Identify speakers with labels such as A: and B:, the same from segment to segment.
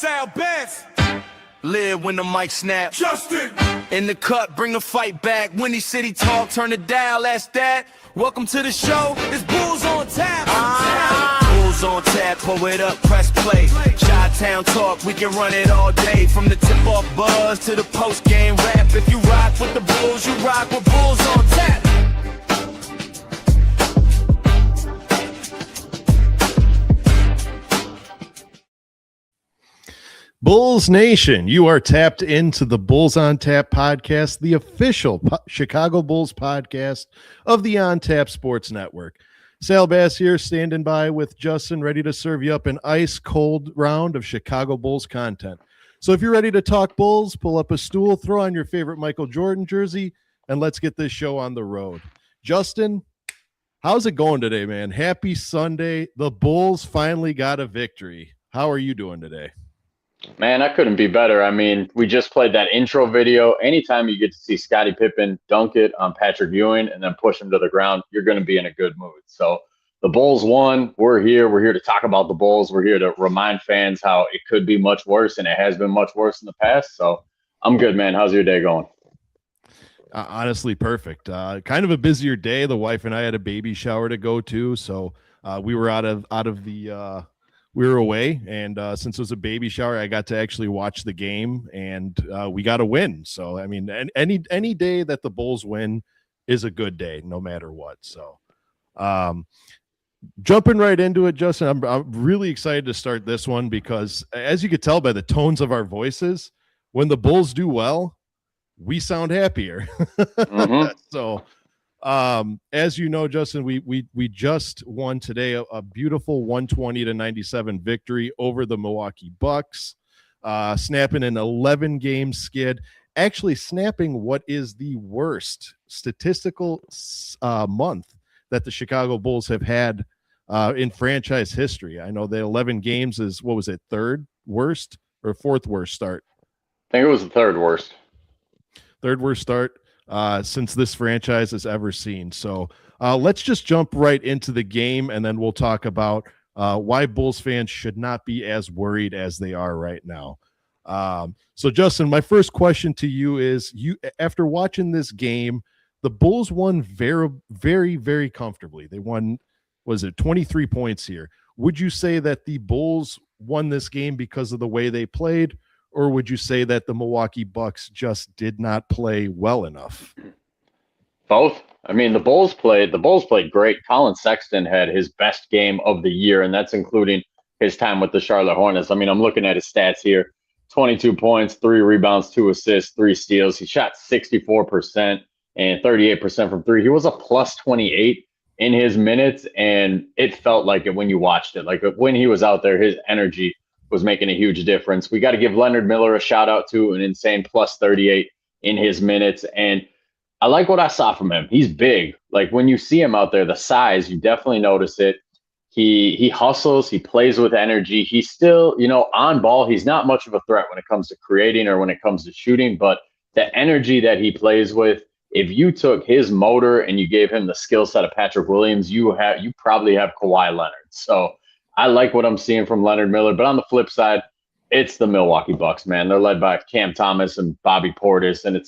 A: Sal-Bass.
B: Live when the mic snap.
A: Justin.
B: In the cut, bring the fight back. Windy City talk, turn it down, that's that. Welcome to the show, it's Bulls on tap. Bulls on tap, pull it up, press play. Chi-Town talk, we can run it all day. From the tip-off buzz to the post-game rap. If you rock with the Bulls, you rock with Bulls on tap.
C: Bulls Nation, you are tapped into the Bulls on Tap podcast, the official Chicago Bulls podcast of the On Tap Sports Network. Sal-Bass here, standing by with Justin, ready to serve you up an ice-cold round of Chicago Bulls content. So if you're ready to talk Bulls, pull up a stool, throw on your favorite Michael Jordan jersey, and let's get this show on the road. Justin, how's it going today, man? Happy Sunday. The Bulls finally got a victory. How are you doing today?
D: Man, I couldn't be better. I mean, we just played that intro video. Anytime you get to see Scottie Pippen dunk it on Patrick Ewing and then push him to the ground, you're going to be in a good mood. So the Bulls won. We're here. We're here to talk about the Bulls. We're here to remind fans how it could be much worse, and it has been much worse in the past. So I'm good, man. How's your day going?
C: Honestly, perfect. Kind of a busier day. The wife and I had a baby shower to go to, so we were we were away, and since it was a baby shower, I got to actually watch the game, and we got a win. So, I mean, any day that the Bulls win is a good day, no matter what. So, jumping right into it, Justin, I'm really excited to start this one because, as you could tell by the tones of our voices, when the Bulls do well, we sound happier. Mm-hmm. So, as you know, Justin, we just won today a beautiful 120-97 victory over the Milwaukee Bucks, snapping an 11-game skid, actually snapping what is the worst statistical month that the Chicago Bulls have had in franchise history. I know the 11 games is, what was it, third worst or fourth worst start?
D: I think it was the third worst.
C: Third worst start since this franchise has ever seen. So let's just jump right into the game, and then we'll talk about why Bulls fans should not be as worried as they are right now. So, Justin, my first question to you is, after watching this game, the Bulls won very, very, very comfortably. They won, was it 23 points here? Would you say that the Bulls won this game because of the way they played, or would you say that the Milwaukee Bucks just did not play well enough?
D: Both. I mean, the Bulls played great. Colin Sexton had his best game of the year, and that's including his time with the Charlotte Hornets. I mean, I'm looking at his stats here. 22 points, 3 rebounds, 2 assists, 3 steals. He shot 64% and 38% from 3. He was a plus 28 in his minutes, and it felt like it when you watched it. Like when he was out there, his energy was making a huge difference. We got to give Leonard Miller a shout out to an insane plus 38 in his minutes. And I like what I saw from him. He's big. Like when you see him out there, the size, you definitely notice it. He hustles, he plays with energy. He's still, on ball. He's not much of a threat when it comes to creating or when it comes to shooting, but the energy that he plays with, if you took his motor and you gave him the skill set of Patrick Williams, you probably have Kawhi Leonard. So I like what I'm seeing from Leonard Miller, but on the flip side, it's the Milwaukee Bucks, man. They're led by Cam Thomas and Bobby Portis, and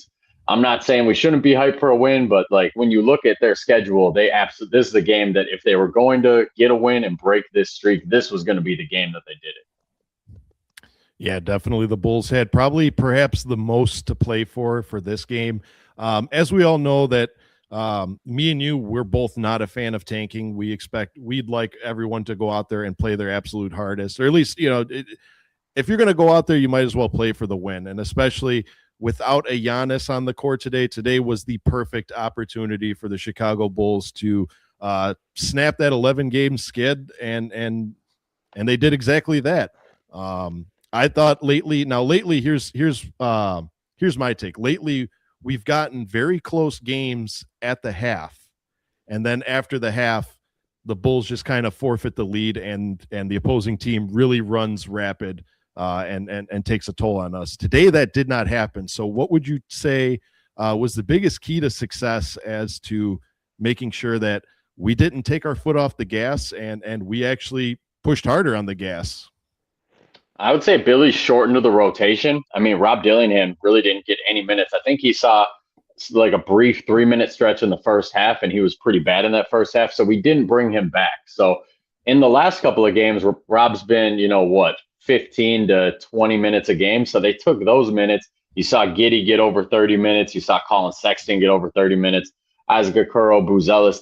D: I'm not saying we shouldn't be hyped for a win, but like when you look at their schedule, this is a game that if they were going to get a win and break this streak, this was going to be the game that they did it.
C: Yeah, definitely. The Bulls had perhaps the most to play for this game. As we all know that. Me and you, we're both not a fan of tanking. We'd like everyone to go out there and play their absolute hardest, or at least, if you're going to go out there, you might as well play for the win. And especially without a Giannis on the court today was the perfect opportunity for the Chicago Bulls to snap that 11-game skid. And they did exactly that. I thought lately, here's my take. Lately, we've gotten very close games at the half, and then after the half, the Bulls just kind of forfeit the lead, and the opposing team really runs rapid and takes a toll on us. Today, that did not happen. So what would you say was the biggest key to success as to making sure that we didn't take our foot off the gas and we actually pushed harder on the gas?
D: I would say Billy shortened the rotation. I mean, Rob Dillingham really didn't get any minutes. I think he saw like a brief 3-minute stretch in the first half, and he was pretty bad in that first half. So we didn't bring him back. So in the last couple of games, Rob's been, 15 to 20 minutes a game. So they took those minutes. You saw Giddey get over 30 minutes. You saw Colin Sexton get over 30 minutes. Isaac Okoro, Buzelis,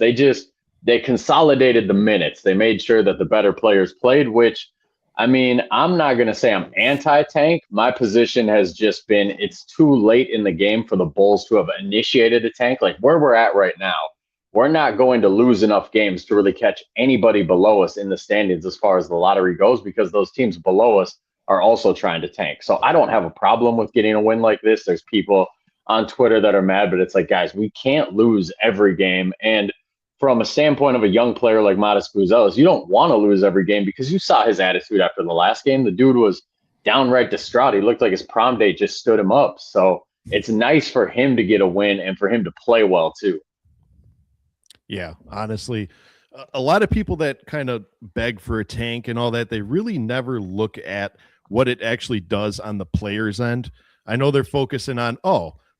D: they consolidated the minutes. They made sure that the better players played, which, I mean, I'm not going to say I'm anti-tank. My position has just been it's too late in the game for the Bulls to have initiated a tank. Like where we're at right now, we're not going to lose enough games to really catch anybody below us in the standings as far as the lottery goes, because those teams below us are also trying to tank. So I don't have a problem with getting a win like this. There's people on Twitter that are mad, but it's like, guys, we can't lose every game. And from a standpoint of a young player like Modest Buzelis, you don't want to lose every game because you saw his attitude after the last game. The dude was downright distraught. He looked like his prom date just stood him up. So it's nice for him to get a win and for him to play well too.
C: Yeah, honestly, a lot of people that kind of beg for a tank and all that, they really never look at what it actually does on the player's end. I know they're focusing on,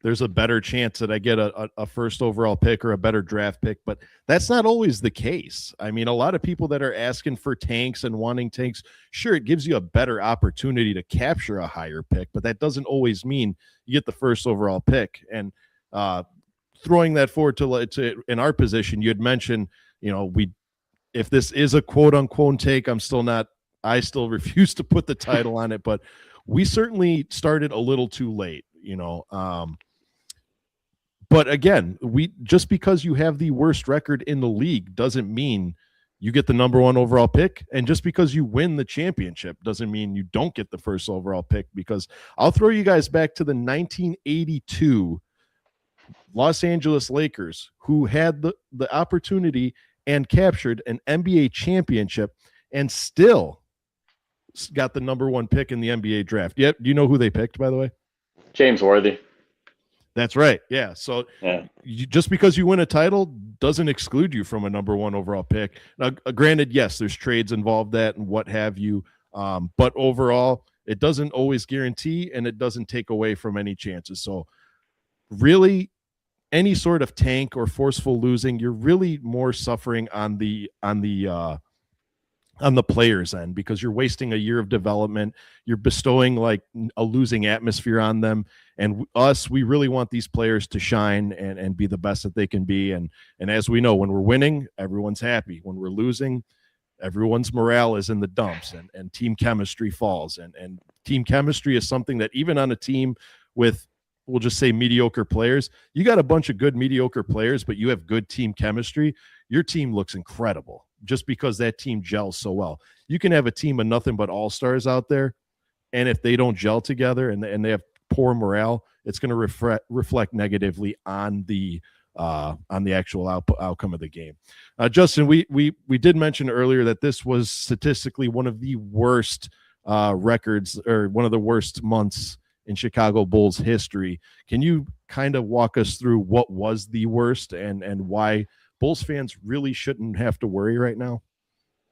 C: there's a better chance that I get a first overall pick or a better draft pick, but that's not always the case. I mean, a lot of people that are asking for tanks and wanting tanks, sure, it gives you a better opportunity to capture a higher pick, but that doesn't always mean you get the first overall pick. And throwing that forward to in our position, you had mentioned, if this is a quote unquote take, I still refuse to put the title on it, but we certainly started a little too late, but again, just because you have the worst record in the league doesn't mean you get the number 1 overall pick. And just because you win the championship doesn't mean you don't get the first overall pick, because I'll throw you guys back to the 1982 Los Angeles Lakers, who had the opportunity and captured an NBA championship and still got the number 1 pick in the NBA draft. Yep. Do you know who they picked, by the way?
D: James Worthy.
C: That's right. Yeah. So just because you win a title doesn't exclude you from a number 1 overall pick. Now, granted, yes, there's trades involved that and what have you. But overall, it doesn't always guarantee, and it doesn't take away from any chances. So really, any sort of tank or forceful losing, you're really more suffering on the player's end, because you're wasting a year of development. You're bestowing like a losing atmosphere on them. And we really want these players to shine and be the best that they can be. And as we know, when we're winning, everyone's happy. When we're losing, everyone's morale is in the dumps, and team chemistry falls. And team chemistry is something that even on a team with, we'll just say, mediocre players, you got a bunch of good mediocre players, but you have good team chemistry, your team looks incredible just because that team gels so well. You can have a team of nothing but all-stars out there, and if they don't gel together and they have poor morale, it's going to reflect negatively on the actual outcome of the game. Justin, we did mention earlier that this was statistically one of the worst records, or one of the worst months in Chicago Bulls history. Can you kind of walk us through what was the worst and why Bulls fans really shouldn't have to worry right now?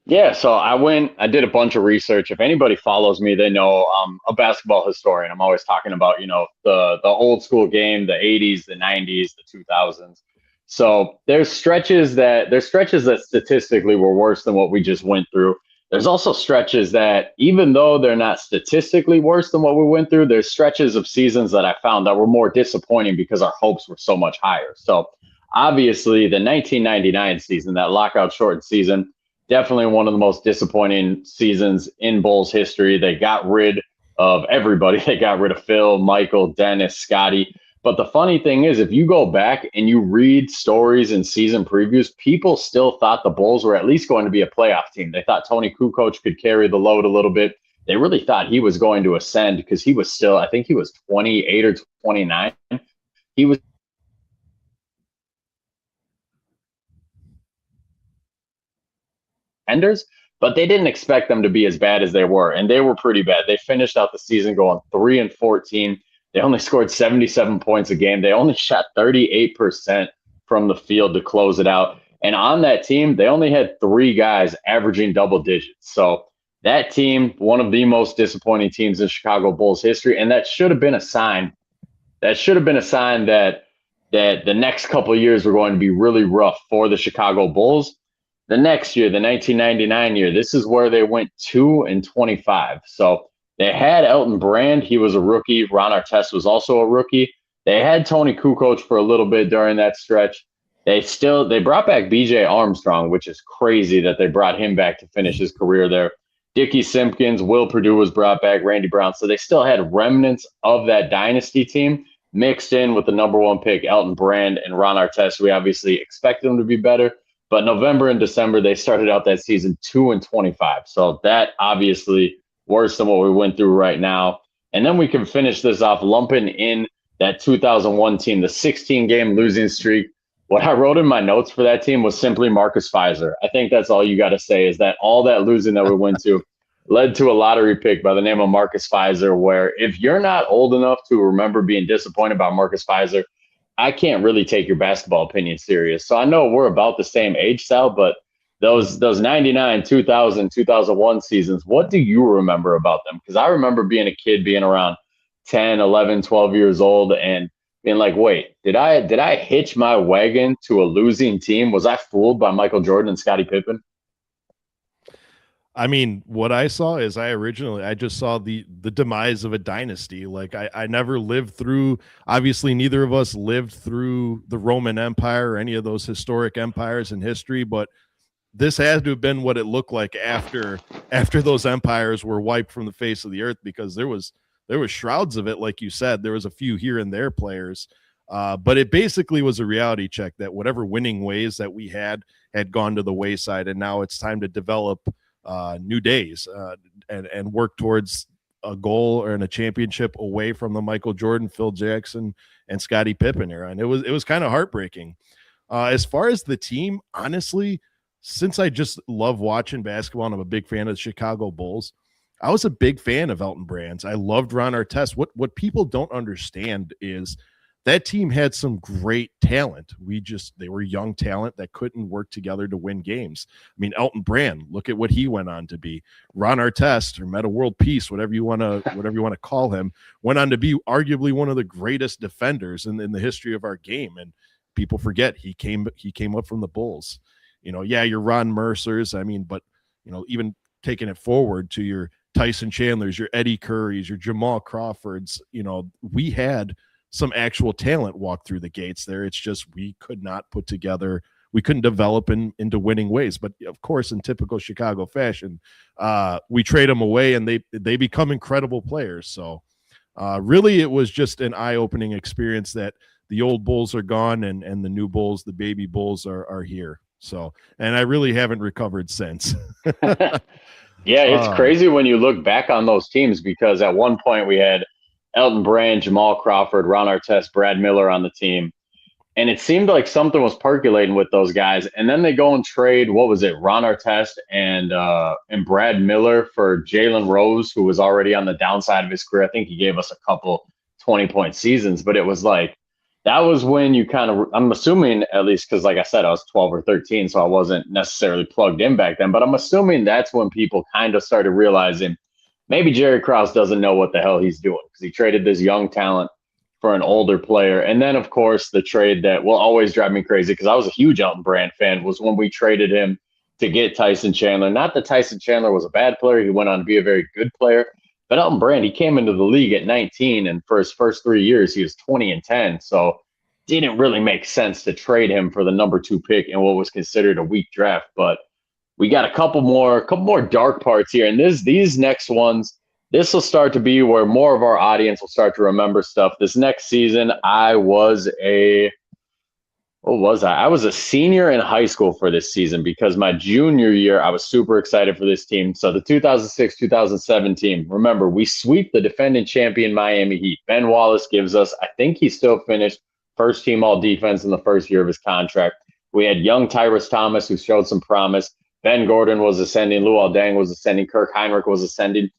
D: Yeah, so I did a bunch of research. If anybody follows me, they know I'm a basketball historian. I'm always talking about, the old school game, the 80s, the 90s, the 2000s. So there's stretches that statistically were worse than what we just went through. There's also stretches that, even though they're not statistically worse than what we went through, there's stretches of seasons that I found that were more disappointing because our hopes were so much higher. So obviously the 1999 season, that lockout shortened season, definitely one of the most disappointing seasons in Bulls history. They got rid of everybody. They got rid of Phil, Michael, Dennis, Scotty. But the funny thing is, if you go back and you read stories and season previews, people still thought the Bulls were at least going to be a playoff team. They thought Tony Kukoc could carry the load a little bit. They really thought he was going to ascend because he was still, I think he was 28 or 29. He was enders, but they didn't expect them to be as bad as they were, and they were pretty bad. They finished out the season going 3-14. They only scored 77 points a game. They only shot 38% from the field to close it out. And on that team, they only had 3 guys averaging double digits. So That team, one of the most disappointing teams in Chicago Bulls history, and that should have been a sign. That should have been a sign that the next couple of years were going to be really rough for the Chicago Bulls. The next year, the 1999 year, this is where they went 2-25. So they had Elton Brand. He was a rookie. Ron Artest was also a rookie. They had Tony Kukoc for a little bit during that stretch. They brought back BJ Armstrong, which is crazy that they brought him back to finish his career there. Dickie Simpkins, Will Perdue was brought back, Randy Brown. So they still had remnants of that dynasty team mixed in with the number one pick, Elton Brand and Ron Artest. We obviously expect them to be better. But November and December, they started out that season 2-25. So that obviously worse than what we went through right now. And then we can finish this off lumping in that 2001 team, the 16-game losing streak. What I wrote in my notes for that team was simply Marcus Fizer. I think that's all you got to say, is that all that losing that we went to led to a lottery pick by the name of Marcus Fizer, where if you're not old enough to remember being disappointed about Marcus Fizer, I can't really take your basketball opinion serious. So I know we're about the same age, Sal, but those 99, 2000, 2001 seasons, what do you remember about them? Because I remember being a kid, being around 10, 11, 12 years old and being like, wait, did I hitch my wagon to a losing team? Was I fooled by Michael Jordan and Scottie Pippen?
C: I mean, what I saw is I just saw the demise of a dynasty. Like I never lived through, obviously neither of us lived through the Roman Empire or any of those historic empires in history, but this had to have been what it looked like after those empires were wiped from the face of the earth, because there was shrouds of it. Like you said, there was a few here and there players, but it basically was a reality check that whatever winning ways that we had gone to the wayside, and now it's time to develop new days and work towards a goal and a championship away from the Michael Jordan, Phil Jackson, and Scottie Pippen era. And it was kind of heartbreaking. As far as the team, honestly, since I just love watching basketball and I'm a big fan of the Chicago Bulls, I was a big fan of Elton Brand's. I loved Ron Artest. What people don't understand is that team had some great talent. They were young talent that couldn't work together to win games. I mean, Elton Brand, look at what he went on to be. Ron Artest, or Meta World Peace, whatever you want to call him, went on to be arguably one of the greatest defenders in the history of our game. And people forget he came up from the Bulls. Yeah, your Ron Mercers. I mean, but even taking it forward to your Tyson Chandlers, your Eddie Currys, your Jamal Crawfords, we had some actual talent walk through the gates there. It's just we couldn't develop into winning ways. But of course, in typical Chicago fashion, we trade them away and they become incredible players. So really, it was just an eye-opening experience that the old Bulls are gone and the new Bulls, the baby Bulls, are here. So, and I really haven't recovered since.
D: Yeah, it's crazy when you look back on those teams, because at one point we had Elton Brand, Jamal Crawford, Ron Artest, Brad Miller on the team. And it seemed like something was percolating with those guys. And then they go and trade, what was it, Ron Artest and Brad Miller for Jalen Rose, who was already on the downside of his career. I think he gave us a couple 20-point seasons, but it was like, that was when you kind of, I'm assuming, at least because like I said, I was 12 or 13, so I wasn't necessarily plugged in back then, but I'm assuming that's when people kind of started realizing maybe Jerry Krause doesn't know what the hell he's doing, because he traded this young talent for an older player. And then, of course, the trade that will always drive me crazy, because I was a huge Elton Brand fan, was when we traded him to get Tyson Chandler. Not that Tyson Chandler was a bad player. He went on to be a very good player. But Elton Brand, he came into the league at 19, and for his first 3 years, he was 20-10. So didn't really make sense to trade him for the number 2 pick in what was considered a weak draft. But we got a couple more dark parts here. And these next ones, this will start to be where more of our audience will start to remember stuff. This next season, I was a senior in high school for this season, because my junior year, I was super excited for this team. So the 2006-2007 team, remember, we sweep the defending champion Miami Heat. Ben Wallace gives us, I think he still finished first team all defense in the first year of his contract. We had young Tyrus Thomas, who showed some promise. Ben Gordon was ascending. Luol Deng was ascending. Kirk Heinrich was ascending.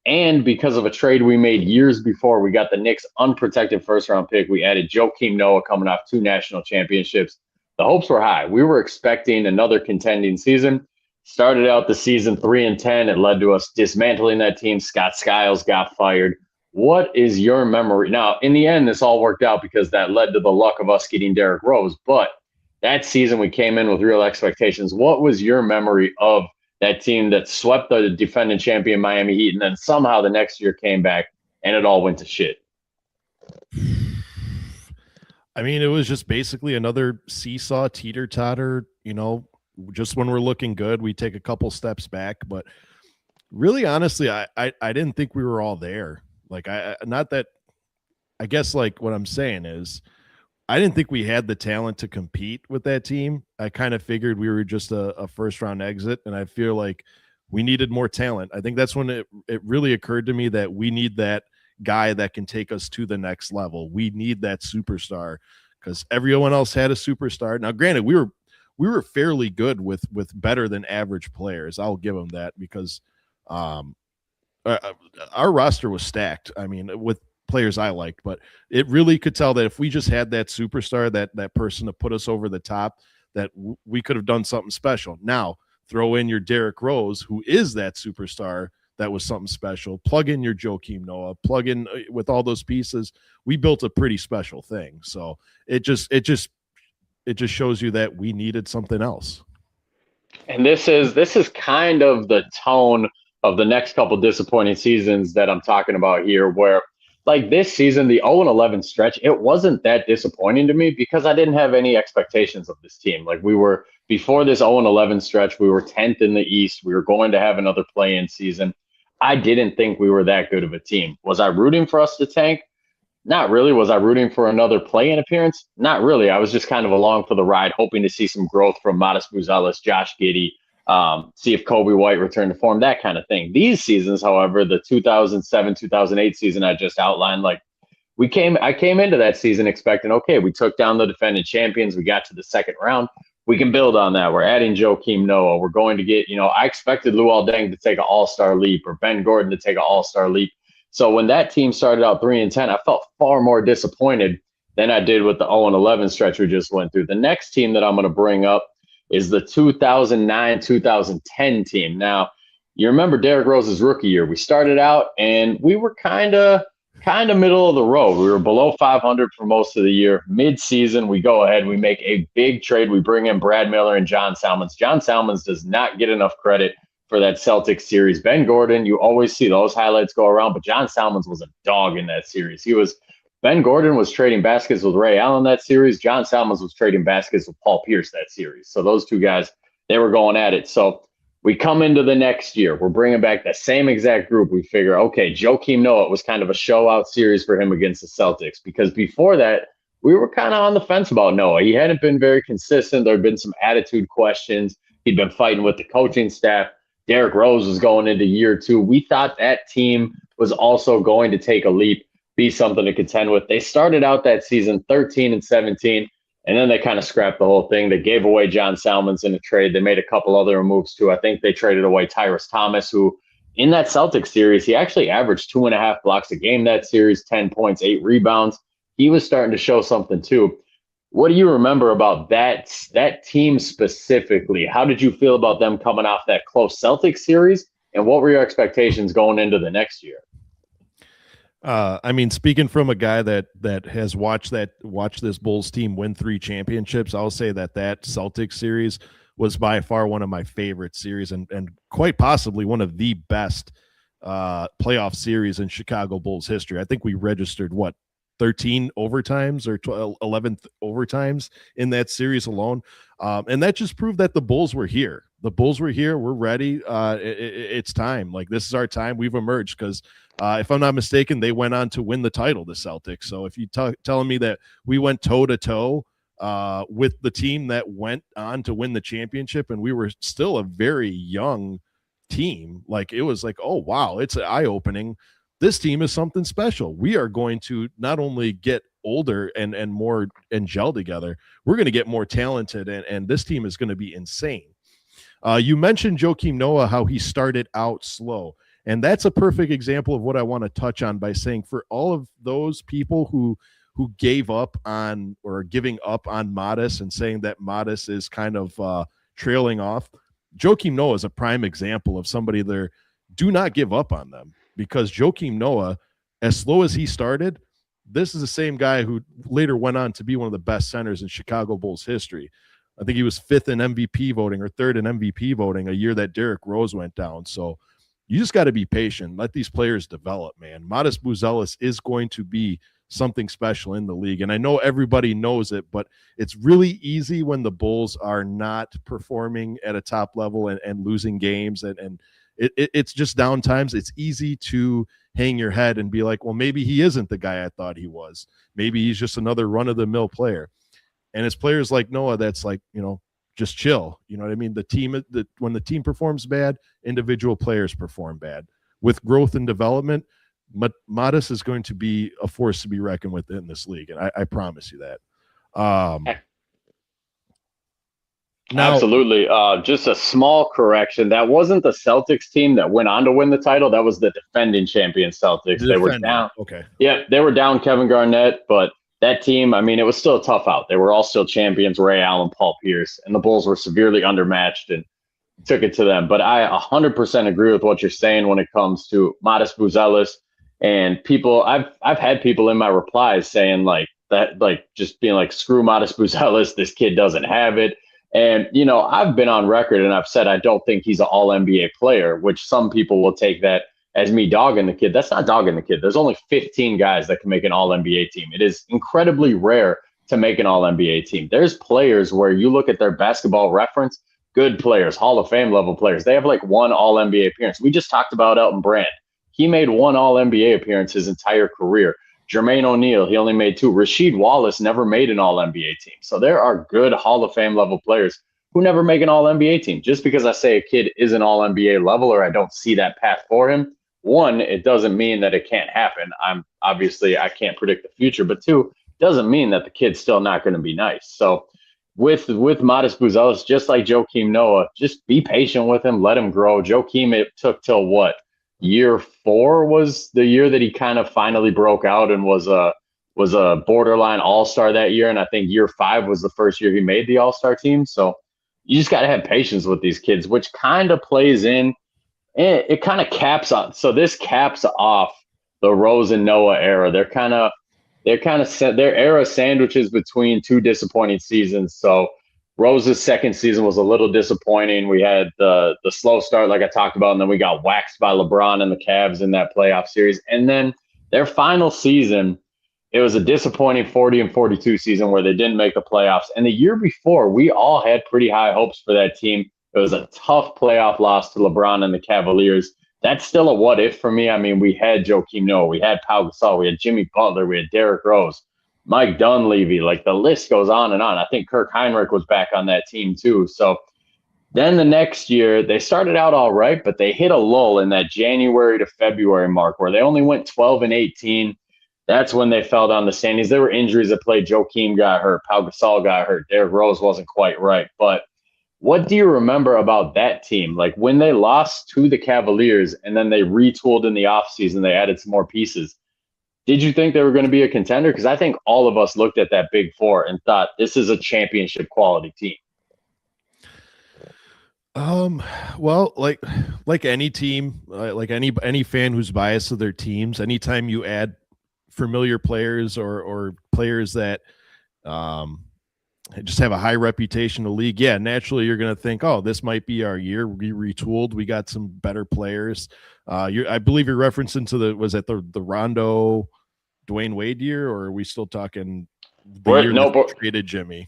D: And because of a trade we made years before, we got the Knicks' unprotected first-round pick. We added Joakim Noah, coming off 2 national championships. The hopes were high. We were expecting another contending season. Started out the season 3-10. It led to us dismantling that team. Scott Skiles got fired. What is your memory? Now, in the end, this all worked out because that led to the luck of us getting Derrick Rose. But that season, we came in with real expectations. What was your memory of that team that swept the defending champion Miami Heat, and then somehow the next year came back and it all went to shit?
C: I mean, it was just basically another seesaw teeter-totter, just when we're looking good, we take a couple steps back. But really, honestly, I didn't think we were all there. Like, not that, I guess, like, what I'm saying is, I didn't think we had the talent to compete with that team. I kind of figured we were just a first-round exit, and I feel like we needed more talent. I think that's when it really occurred to me that we need that guy that can take us to the next level. We need that superstar because everyone else had a superstar. Now, granted, we were fairly good with better than average players. I'll give them that because our roster was stacked. I mean, with players I liked, but it really could tell that if we just had that superstar, that person to put us over the top, that we could have done something special. Now, throw in your Derrick Rose, who is that superstar that was something special. Plug in your Joakim Noah, plug in with all those pieces. We built a pretty special thing. So it just shows you that we needed something else. And
D: this is kind of the tone of the next couple disappointing seasons that I'm talking about here, where like this season, the 0-11 stretch, it wasn't that disappointing to me because I didn't have any expectations of this team. Like we were before this 0-11 stretch, we were 10th in the East. We were going to have another play-in season. I didn't think we were that good of a team. Was I rooting for us to tank? Not really. Was I rooting for another play-in appearance? Not really. I was just kind of along for the ride, hoping to see some growth from Modest Buzelis, Josh Giddey, see if Kobe White returned to form, that kind of thing. These seasons, however, the 2007-2008 season I just outlined, like I came into that season expecting, okay, we took down the defending champions. We got to the second round. We can build on that. We're adding Joakim Noah. We're going to get, I expected Luol Deng to take an all-star leap or Ben Gordon to take an all-star leap. So when that team started out 3-10, I felt far more disappointed than I did with the 0-11 stretch we just went through. The next team that I'm going to bring up is the 2009-2010 team. Now, you remember Derrick Rose's rookie year. We started out and we were kind of middle of the road. We were below 500 for most of the year. Mid-season, we go ahead, we make a big trade. We bring in Brad Miller and John Salmons. John Salmons does not get enough credit for that Celtics series. Ben Gordon, you always see those highlights go around, but John Salmons was a dog in that series. Ben Gordon was trading baskets with Ray Allen that series. John Salmons was trading baskets with Paul Pierce that series. So those two guys, they were going at it. So we come into the next year. We're bringing back that same exact group. We figure, okay, Joakim Noah was kind of a show-out series for him against the Celtics because before that, we were kind of on the fence about Noah. He hadn't been very consistent. There had been some attitude questions. He'd been fighting with the coaching staff. Derrick Rose was going into year two. We thought that team was also going to take a leap, be something to contend with. They started out that season 13-17. And then they kind of scrapped the whole thing. They gave away John Salmons in a trade. They made a couple other moves too. I think they traded away Tyrus Thomas, who in that Celtics series, he actually averaged 2.5 blocks a game that series, 10 points, 8 rebounds. He was starting to show something too. What do you remember about that team specifically? How did you feel about them coming off that close Celtics series? And what were your expectations going into the next year?
C: I mean, speaking from a guy that has watched this Bulls team win 3 championships, I'll say that Celtics series was by far one of my favorite series and quite possibly one of the best playoff series in Chicago Bulls history. I think we registered 13 overtimes or 11 overtimes in that series alone. And that just proved that the Bulls were here. The Bulls were here. We're ready. It's time. Like, this is our time. We've emerged because if I'm not mistaken, they went on to win the title, the Celtics. So if you telling me that we went toe-to-toe with the team that went on to win the championship and we were still a very young team, like, it was like, oh, wow, it's eye-opening. This team is something special. We are going to not only get older and more and gel together, we're going to get more talented, and this team is going to be insane. You mentioned Joakim Noah, how he started out slow. And that's a perfect example of what I want to touch on by saying for all of those people who gave up on or are giving up on Modest and saying that Modest is kind of trailing off, Joakim Noah is a prime example of somebody there. Do not give up on them, because Joakim Noah, as slow as he started, this is the same guy who later went on to be one of the best centers in Chicago Bulls history. I think he was 5th in MVP voting or 3rd in MVP voting a year that Derrick Rose went down. So you just got to be patient. Let these players develop, man. Modest Buzelis is going to be something special in the league. And I know everybody knows it, but it's really easy when the Bulls are not performing at a top level and losing games. And it's just down times. It's easy to hang your head and be like, well, maybe he isn't the guy I thought he was. Maybe he's just another run-of-the-mill player. And it's players like Noah that's like, just chill. You know what I mean? When the team performs bad, individual players perform bad. With growth and development, Modest is going to be a force to be reckoned with in this league, and I promise you that. Now,
D: absolutely. Just a small correction. That wasn't the Celtics team that went on to win the title. That was the defending champion Celtics. They were down.
C: Okay.
D: Yeah, they were down Kevin Garnett, but that team, I mean, it was still a tough out. They were all still champions, Ray Allen, Paul Pierce, and the Bulls were severely undermatched and took it to them. But I 100% agree with what you're saying when it comes to Modest Buzelis. And people, I've had people in my replies saying like that, like just being like, screw Modest Buzelis, this kid doesn't have it. And, I've been on record and I've said I don't think he's an all-NBA player, which some people will take that as me dogging the kid. That's not dogging the kid. There's only 15 guys that can make an all-NBA team. It is incredibly rare to make an all-NBA team. There's players where you look at their basketball reference, good players, Hall of Fame level players. They have like one all-NBA appearance. We just talked about Elton Brand. He made one all-NBA appearance his entire career. Jermaine O'Neal, he only made 2. Rasheed Wallace never made an all-NBA team. So there are good Hall of Fame level players who never make an all-NBA team. Just because I say a kid is an all-NBA level or I don't see that path for him, one, it doesn't mean that it can't happen. I can't predict the future, but 2, doesn't mean that the kid's still not going to be nice. So with Modest Buzelis, just like Joakim Noah, just be patient with him, let him grow. Joakim, it took till what? Year 4 was the year that he kind of finally broke out and was a borderline all-star that year. And I think year 5 was the first year he made the all-star team. So you just got to have patience with these kids, which kind of plays in. It kind of caps on. So this caps off the Rose and Noah era. Their era sandwiches between 2 disappointing seasons. So Rose's second season was a little disappointing. We had the slow start, like I talked about, and then we got waxed by LeBron and the Cavs in that playoff series. And then their final season, it was a disappointing 40-42 season where they didn't make the playoffs. And the year before, we all had pretty high hopes for that team. It was a tough playoff loss to LeBron and the Cavaliers. That's still a what if for me. I mean, we had Joakim Noah, we had Pau Gasol, we had Jimmy Butler, we had Derrick Rose, Mike Dunleavy, like the list goes on and on. I think Kirk Heinrich was back on that team too. So then the next year, they started out all right, but they hit a lull in that January to February mark where they only went 12-18. That's when they fell down the standings. There were injuries that played. Joakim got hurt. Pau Gasol got hurt. Derrick Rose wasn't quite right. But what do you remember about that team? Like when they lost to the Cavaliers and then they retooled in the offseason, they added some more pieces. Did you think they were going to be a contender? Because I think all of us looked at that Big Four and thought this is a championship quality team.
C: Well, like any team, like any fan who's biased to their teams, anytime you add familiar players or players that just have a high reputation in the league, yeah, naturally you're going to think, oh, this might be our year. We retooled. We got some better players. I believe you're referencing to the Rondo, Dwayne Wade year, or are we still talking the year that traded Jimmy?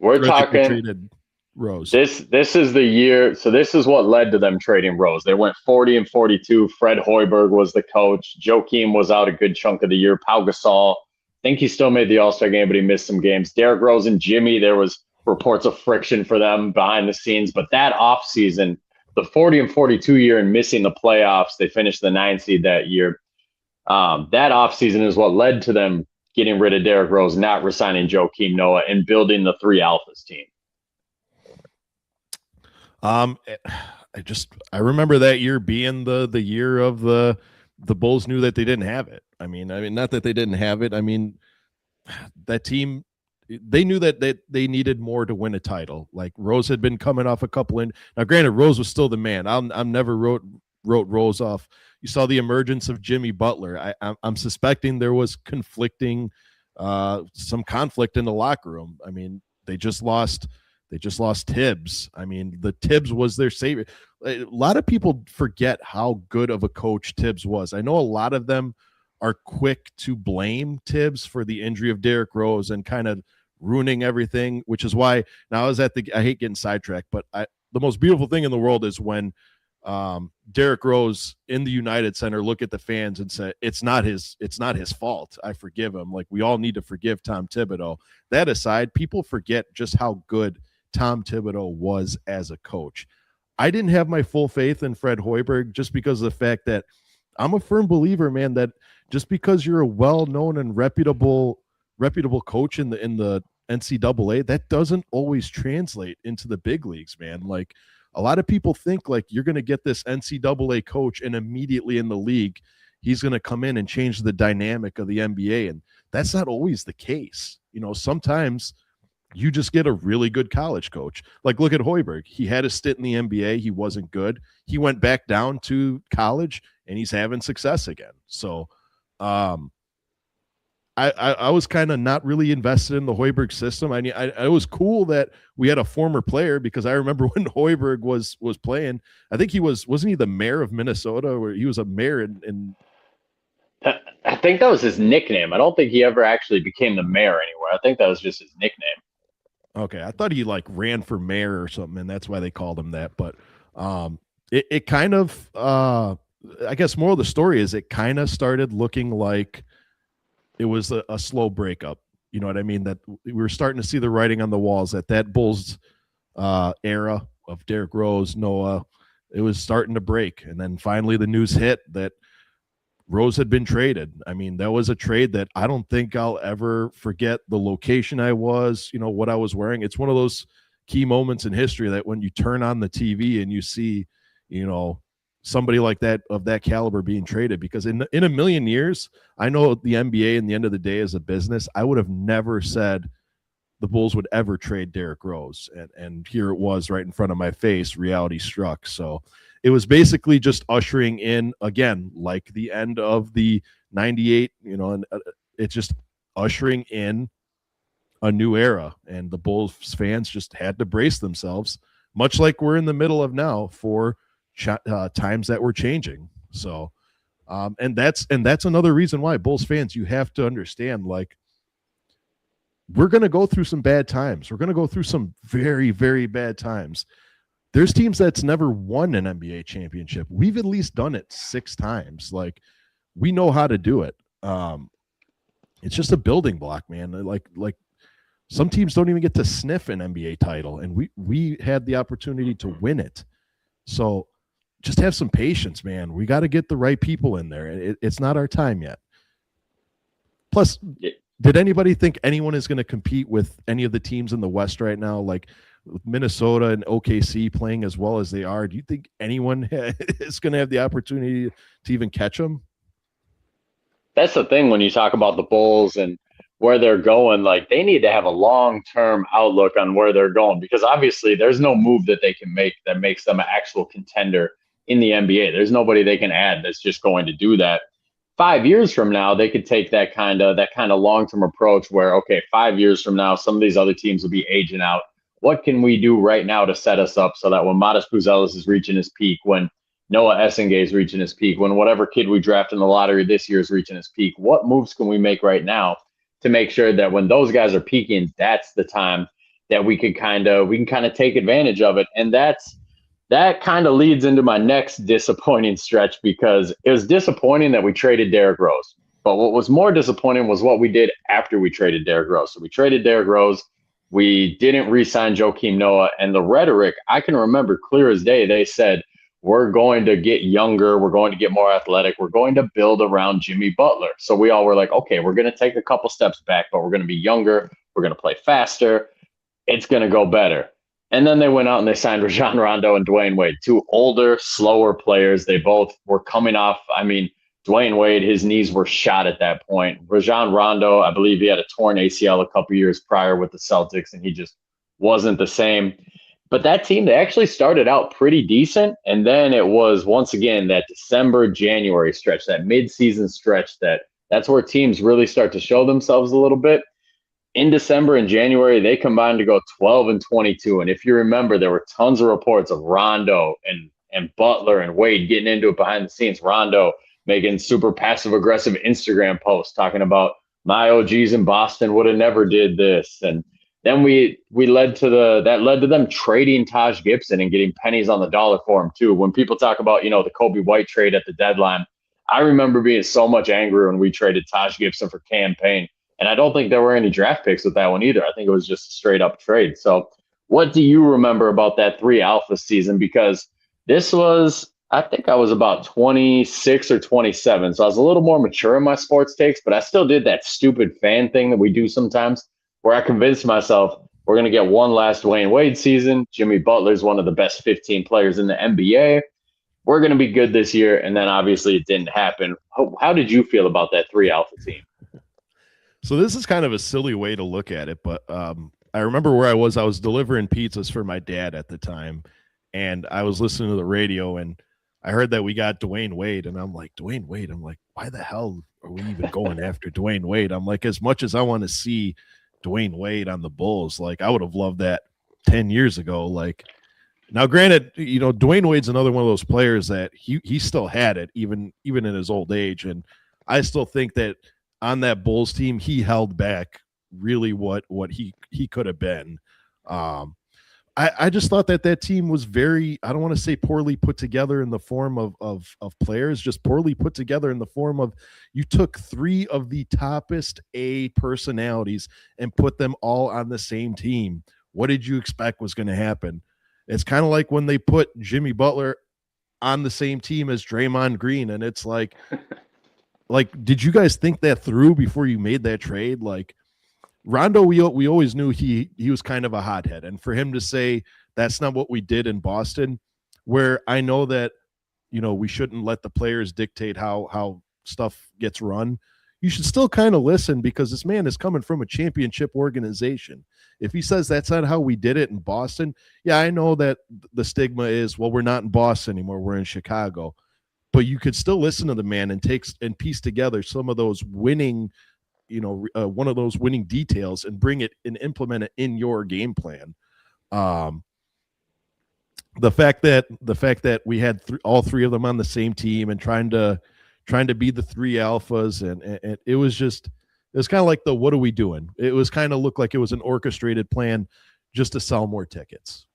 D: We're talking
C: traded Rose.
D: This is the year. So this is what led to them trading Rose. They went 40-42. Fred Hoiberg was the coach. Joakim was out a good chunk of the year. Pau Gasol, I think he still made the All-Star game, but he missed some games. Derrick Rose and Jimmy, there was reports of friction for them behind the scenes. But that offseason, the 40-42 year and missing the playoffs, they finished the 9 seed that year. That offseason is what led to them getting rid of Derrick Rose, not resigning Joakim Noah, and building the 3 Alphas team.
C: I remember that year being the year of the Bulls knew that they didn't have it. I mean, not that they didn't have it. I mean, that team, they knew that they needed more to win a title. Like Rose had been coming off a couple in. Now, granted, Rose was still the man. I'm never wrote Rose off. You saw the emergence of Jimmy Butler. I'm suspecting there was some conflict in the locker room. I mean, they just lost Tibbs. I mean, the Tibbs was their savior. A lot of people forget how good of a coach Tibbs was. I know a lot of them are quick to blame Tibbs for the injury of Derrick Rose and kind of ruining everything, which is why now I hate getting sidetracked, but the most beautiful thing in the world is when Derrick Rose in the United Center look at the fans and say, it's not his fault. I forgive him. Like, we all need to forgive Tom Thibodeau. That aside, people forget just how good Tom Thibodeau was as a coach. I didn't have my full faith in Fred Hoiberg just because of the fact that I'm a firm believer, man, that just because you're a well-known and reputable coach in the NCAA, that doesn't always translate into the big leagues, man. Like, a lot of people think like you're going to get this NCAA coach and immediately in the league, he's going to come in and change the dynamic of the NBA. And that's not always the case. You know, sometimes you just get a really good college coach. Like, look at Hoiberg. He had a stint in the NBA. He wasn't good. He went back down to college and he's having success again. So I was kind of not really invested in the Hoiberg system. I mean, it was cool that we had a former player, because I remember when Hoiberg was playing, I think wasn't he the mayor of Minnesota, or he was a mayor in
D: I think that was his nickname. I don't think he ever actually became the mayor anywhere. I think that was just his nickname.
C: Okay, I thought he like ran for mayor or something, and that's why they called him that. But it kind of, I guess, moral of the story is it kind of started looking like it was a slow breakup. You know what I mean? That we were starting to see the writing on the walls that Bulls era of Derrick Rose, Noah, it was starting to break. And then finally the news hit that Rose had been traded. I mean, that was a trade that I don't think I'll ever forget. The location I was, you know, what I was wearing. It's one of those key moments in history that when you turn on the TV and you see, you know, somebody like that of that caliber being traded, because in a million years, I know the NBA in the end of the day is a business. I would have never said the Bulls would ever trade Derrick Rose. And here it was right in front of my face. Reality struck. So it was basically just ushering in, again, like the end of the 98, you know, and it's just ushering in a new era. And the Bulls fans just had to brace themselves, much like we're in the middle of now, for times that were changing. So and that's another reason why, Bulls fans, you have to understand, like, we're going to go through some bad times. We're going to go through some very, very bad times. There's teams that's never won an NBA championship. We've at least done it 6 times. Like, we know how to do it. It's just a building block, man. Like some teams don't even get to sniff an NBA title, and we had the opportunity to win it. So just have some patience, man. We got to get the right people in there. It's not our time yet. Plus, did anybody think anyone is going to compete with any of the teams in the West right now? Like with Minnesota and OKC playing as well as they are, do you think anyone is going to have the opportunity to even catch them?
D: That's the thing when you talk about the Bulls and where they're going. Like, they need to have a long-term outlook on where they're going, because obviously there's no move that they can make that makes them an actual contender in the NBA. There's nobody they can add that's just going to do that. 5 years from now, they could take that kind of long-term approach where, okay, 5 years from now, some of these other teams will be aging out. What can we do right now to set us up so that when Matas Buzelis is reaching his peak, when Noah Essengay is reaching his peak, when whatever kid we draft in the lottery this year is reaching his peak, what moves can we make right now to make sure that when those guys are peaking, that's the time that we can kind of take advantage of it? And that kind of leads into my next disappointing stretch, because it was disappointing that we traded Derrick Rose. But what was more disappointing was what we did after we traded Derrick Rose. So we traded Derrick Rose. We didn't re-sign Joakim Noah. And the rhetoric, I can remember clear as day, they said, we're going to get younger. We're going to get more athletic. We're going to build around Jimmy Butler. So we all were like, okay, we're going to take a couple steps back, but we're going to be younger. We're going to play faster. It's going to go better. And then they went out and they signed Rajon Rondo and Dwayne Wade, 2 older, slower players. They both were coming off. I mean, Dwayne Wade, his knees were shot at that point. Rajon Rondo, I believe he had a torn ACL a couple years prior with the Celtics, and he just wasn't the same. But that team, they actually started out pretty decent. And then it was, once again, that December, January stretch, that midseason stretch, that's where teams really start to show themselves a little bit. In December and January, they combined to go 12-22. And if you remember, there were tons of reports of Rondo and Butler and Wade getting into it behind the scenes. Rondo making super passive aggressive Instagram posts talking about my OGs in Boston would have never did this. And then we led to them trading Taj Gibson and getting pennies on the dollar for him too. When people talk about, the Kobe White trade at the deadline, I remember being so much angrier when we traded Taj Gibson for Cam Payne. And I don't think there were any draft picks with that one either. I think it was just a straight up trade. So what do you remember about that 3 Alpha season? Because this was, I think I was about 26 or 27. So I was a little more mature in my sports takes, but I still did that stupid fan thing that we do sometimes where I convinced myself we're going to get one last Dwayne Wade season. Jimmy Butler's one of the best 15 players in the NBA. We're going to be good this year. And then obviously it didn't happen. How did you feel about that 3 Alpha team?
C: So this is kind of a silly way to look at it, but I remember where I was delivering pizzas for my dad at the time, and I was listening to the radio, and I heard that we got Dwayne Wade, and I'm like, Dwayne Wade? I'm like, why the hell are we even going after Dwayne Wade? I'm like, as much as I want to see Dwayne Wade on the Bulls, like I would have loved that 10 years ago. Like, now granted, Dwayne Wade's another one of those players that he still had it even in his old age, and I still think that on that Bulls team, he held back really what he could have been. I just thought that team was very, I don't want to say poorly put together in the form of players, just poorly put together in the form of you took 3 of the toppest A personalities and put them all on the same team. What did you expect was going to happen? It's kind of like when they put Jimmy Butler on the same team as Draymond Green, and it's like, did you guys think that through before you made that trade? Like Rondo, we always knew he was kind of a hothead, and for him to say that's not what we did in Boston, where I know that we shouldn't let the players dictate how stuff gets run. You should still kind of listen because this man is coming from a championship organization. If he says that's not how we did it in Boston, yeah, I know that the stigma is, well, we're not in Boston anymore, we're in Chicago. But you could still listen to the man and piece together some of those winning, one of those winning details and bring it and implement it in your game plan. The fact that we had all 3 of them on the same team and trying to be the 3 alphas and it was kind of like what are we doing? It was kind of looked like it was an orchestrated plan just to sell more tickets.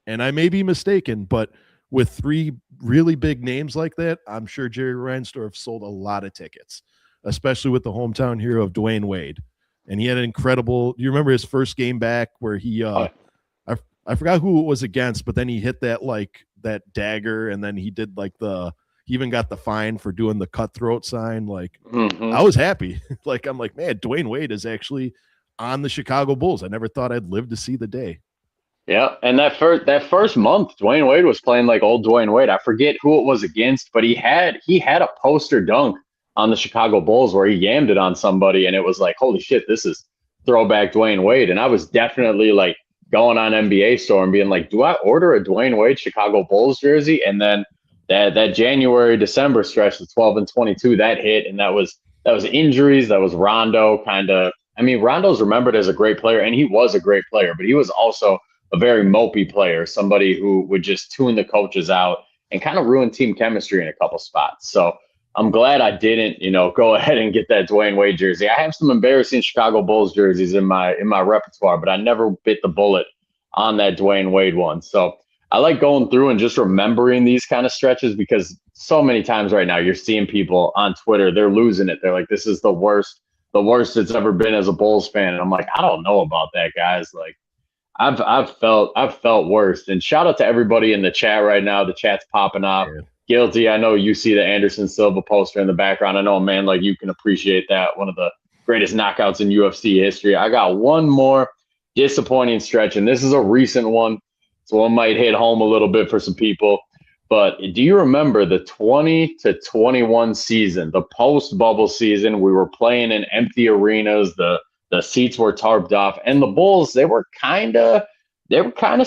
C: And I may be mistaken, but with 3 really big names like that, I'm sure Jerry Reinsdorf sold a lot of tickets, especially with the hometown hero of Dwayne Wade. And he had an incredible, you remember his first game back where he, I forgot who it was against, but then he hit that dagger and then he did he even got the fine for doing the cutthroat sign. I was happy. I'm like, man, Dwayne Wade is actually on the Chicago Bulls. I never thought I'd live to see the day.
D: Yeah, and that first month, Dwayne Wade was playing like old Dwayne Wade. I forget who it was against, but he had a poster dunk on the Chicago Bulls where he yammed it on somebody, and it was like, holy shit, this is throwback Dwayne Wade. And I was definitely like going on NBA Store and being like, do I order a Dwayne Wade Chicago Bulls jersey? And then that January December stretch, the 12-22, that hit, and that was injuries, that was Rondo kind of. I mean, Rondo's remembered as a great player, and he was a great player, but he was also a very mopey player, somebody who would just tune the coaches out and kind of ruin team chemistry in a couple spots. So I'm glad I didn't, go ahead and get that Dwayne Wade jersey. I have some embarrassing Chicago Bulls jerseys in my repertoire, but I never bit the bullet on that Dwayne Wade one. So I like going through and just remembering these kind of stretches because so many times right now you're seeing people on Twitter, they're losing it. They're like, this is the worst it's ever been as a Bulls fan. And I'm like, I don't know about that, guys. Like, I've felt worse. And shout out to everybody in the chat right now. The chat's popping off. Yeah. Guilty. I know you see the Anderson Silva poster in the background. I know a man like you can appreciate that. One of the greatest knockouts in UFC history. I got one more disappointing stretch, and this is a recent one. So one might hit home a little bit for some people. but do you remember the 20 to 21 season, the post-bubble season? We were playing in empty arenas. The seats were tarped off, and the Bulls, they were kind of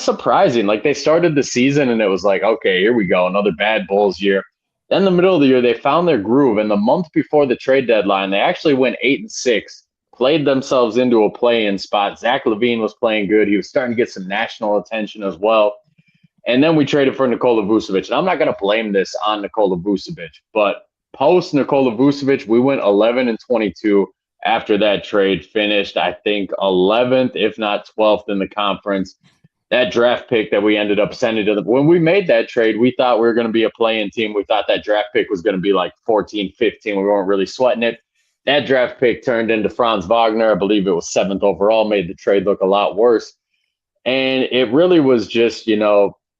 D: surprising. Like, they started the season and it was like, okay, here we go, another bad Bulls year. Then the middle of the year, they found their groove, and the month before the trade deadline, they actually went 8-6, played themselves into a play-in spot. Zach LaVine was playing good. He was starting to get some national attention as well. And then we traded for Nikola Vucevic. And I'm not going to blame this on Nikola Vucevic, but post Nikola Vucevic, we went 11-22 after that trade, finished, I think, 11th, if not 12th in the conference. That draft pick that we ended up sending to them, when we made that trade, we thought we were going to be a play-in team. We thought that draft pick was going to be like 14, 15. We weren't really sweating it. That draft pick turned into Franz Wagner. I believe it was 7th overall, made the trade look a lot worse. And it really was just,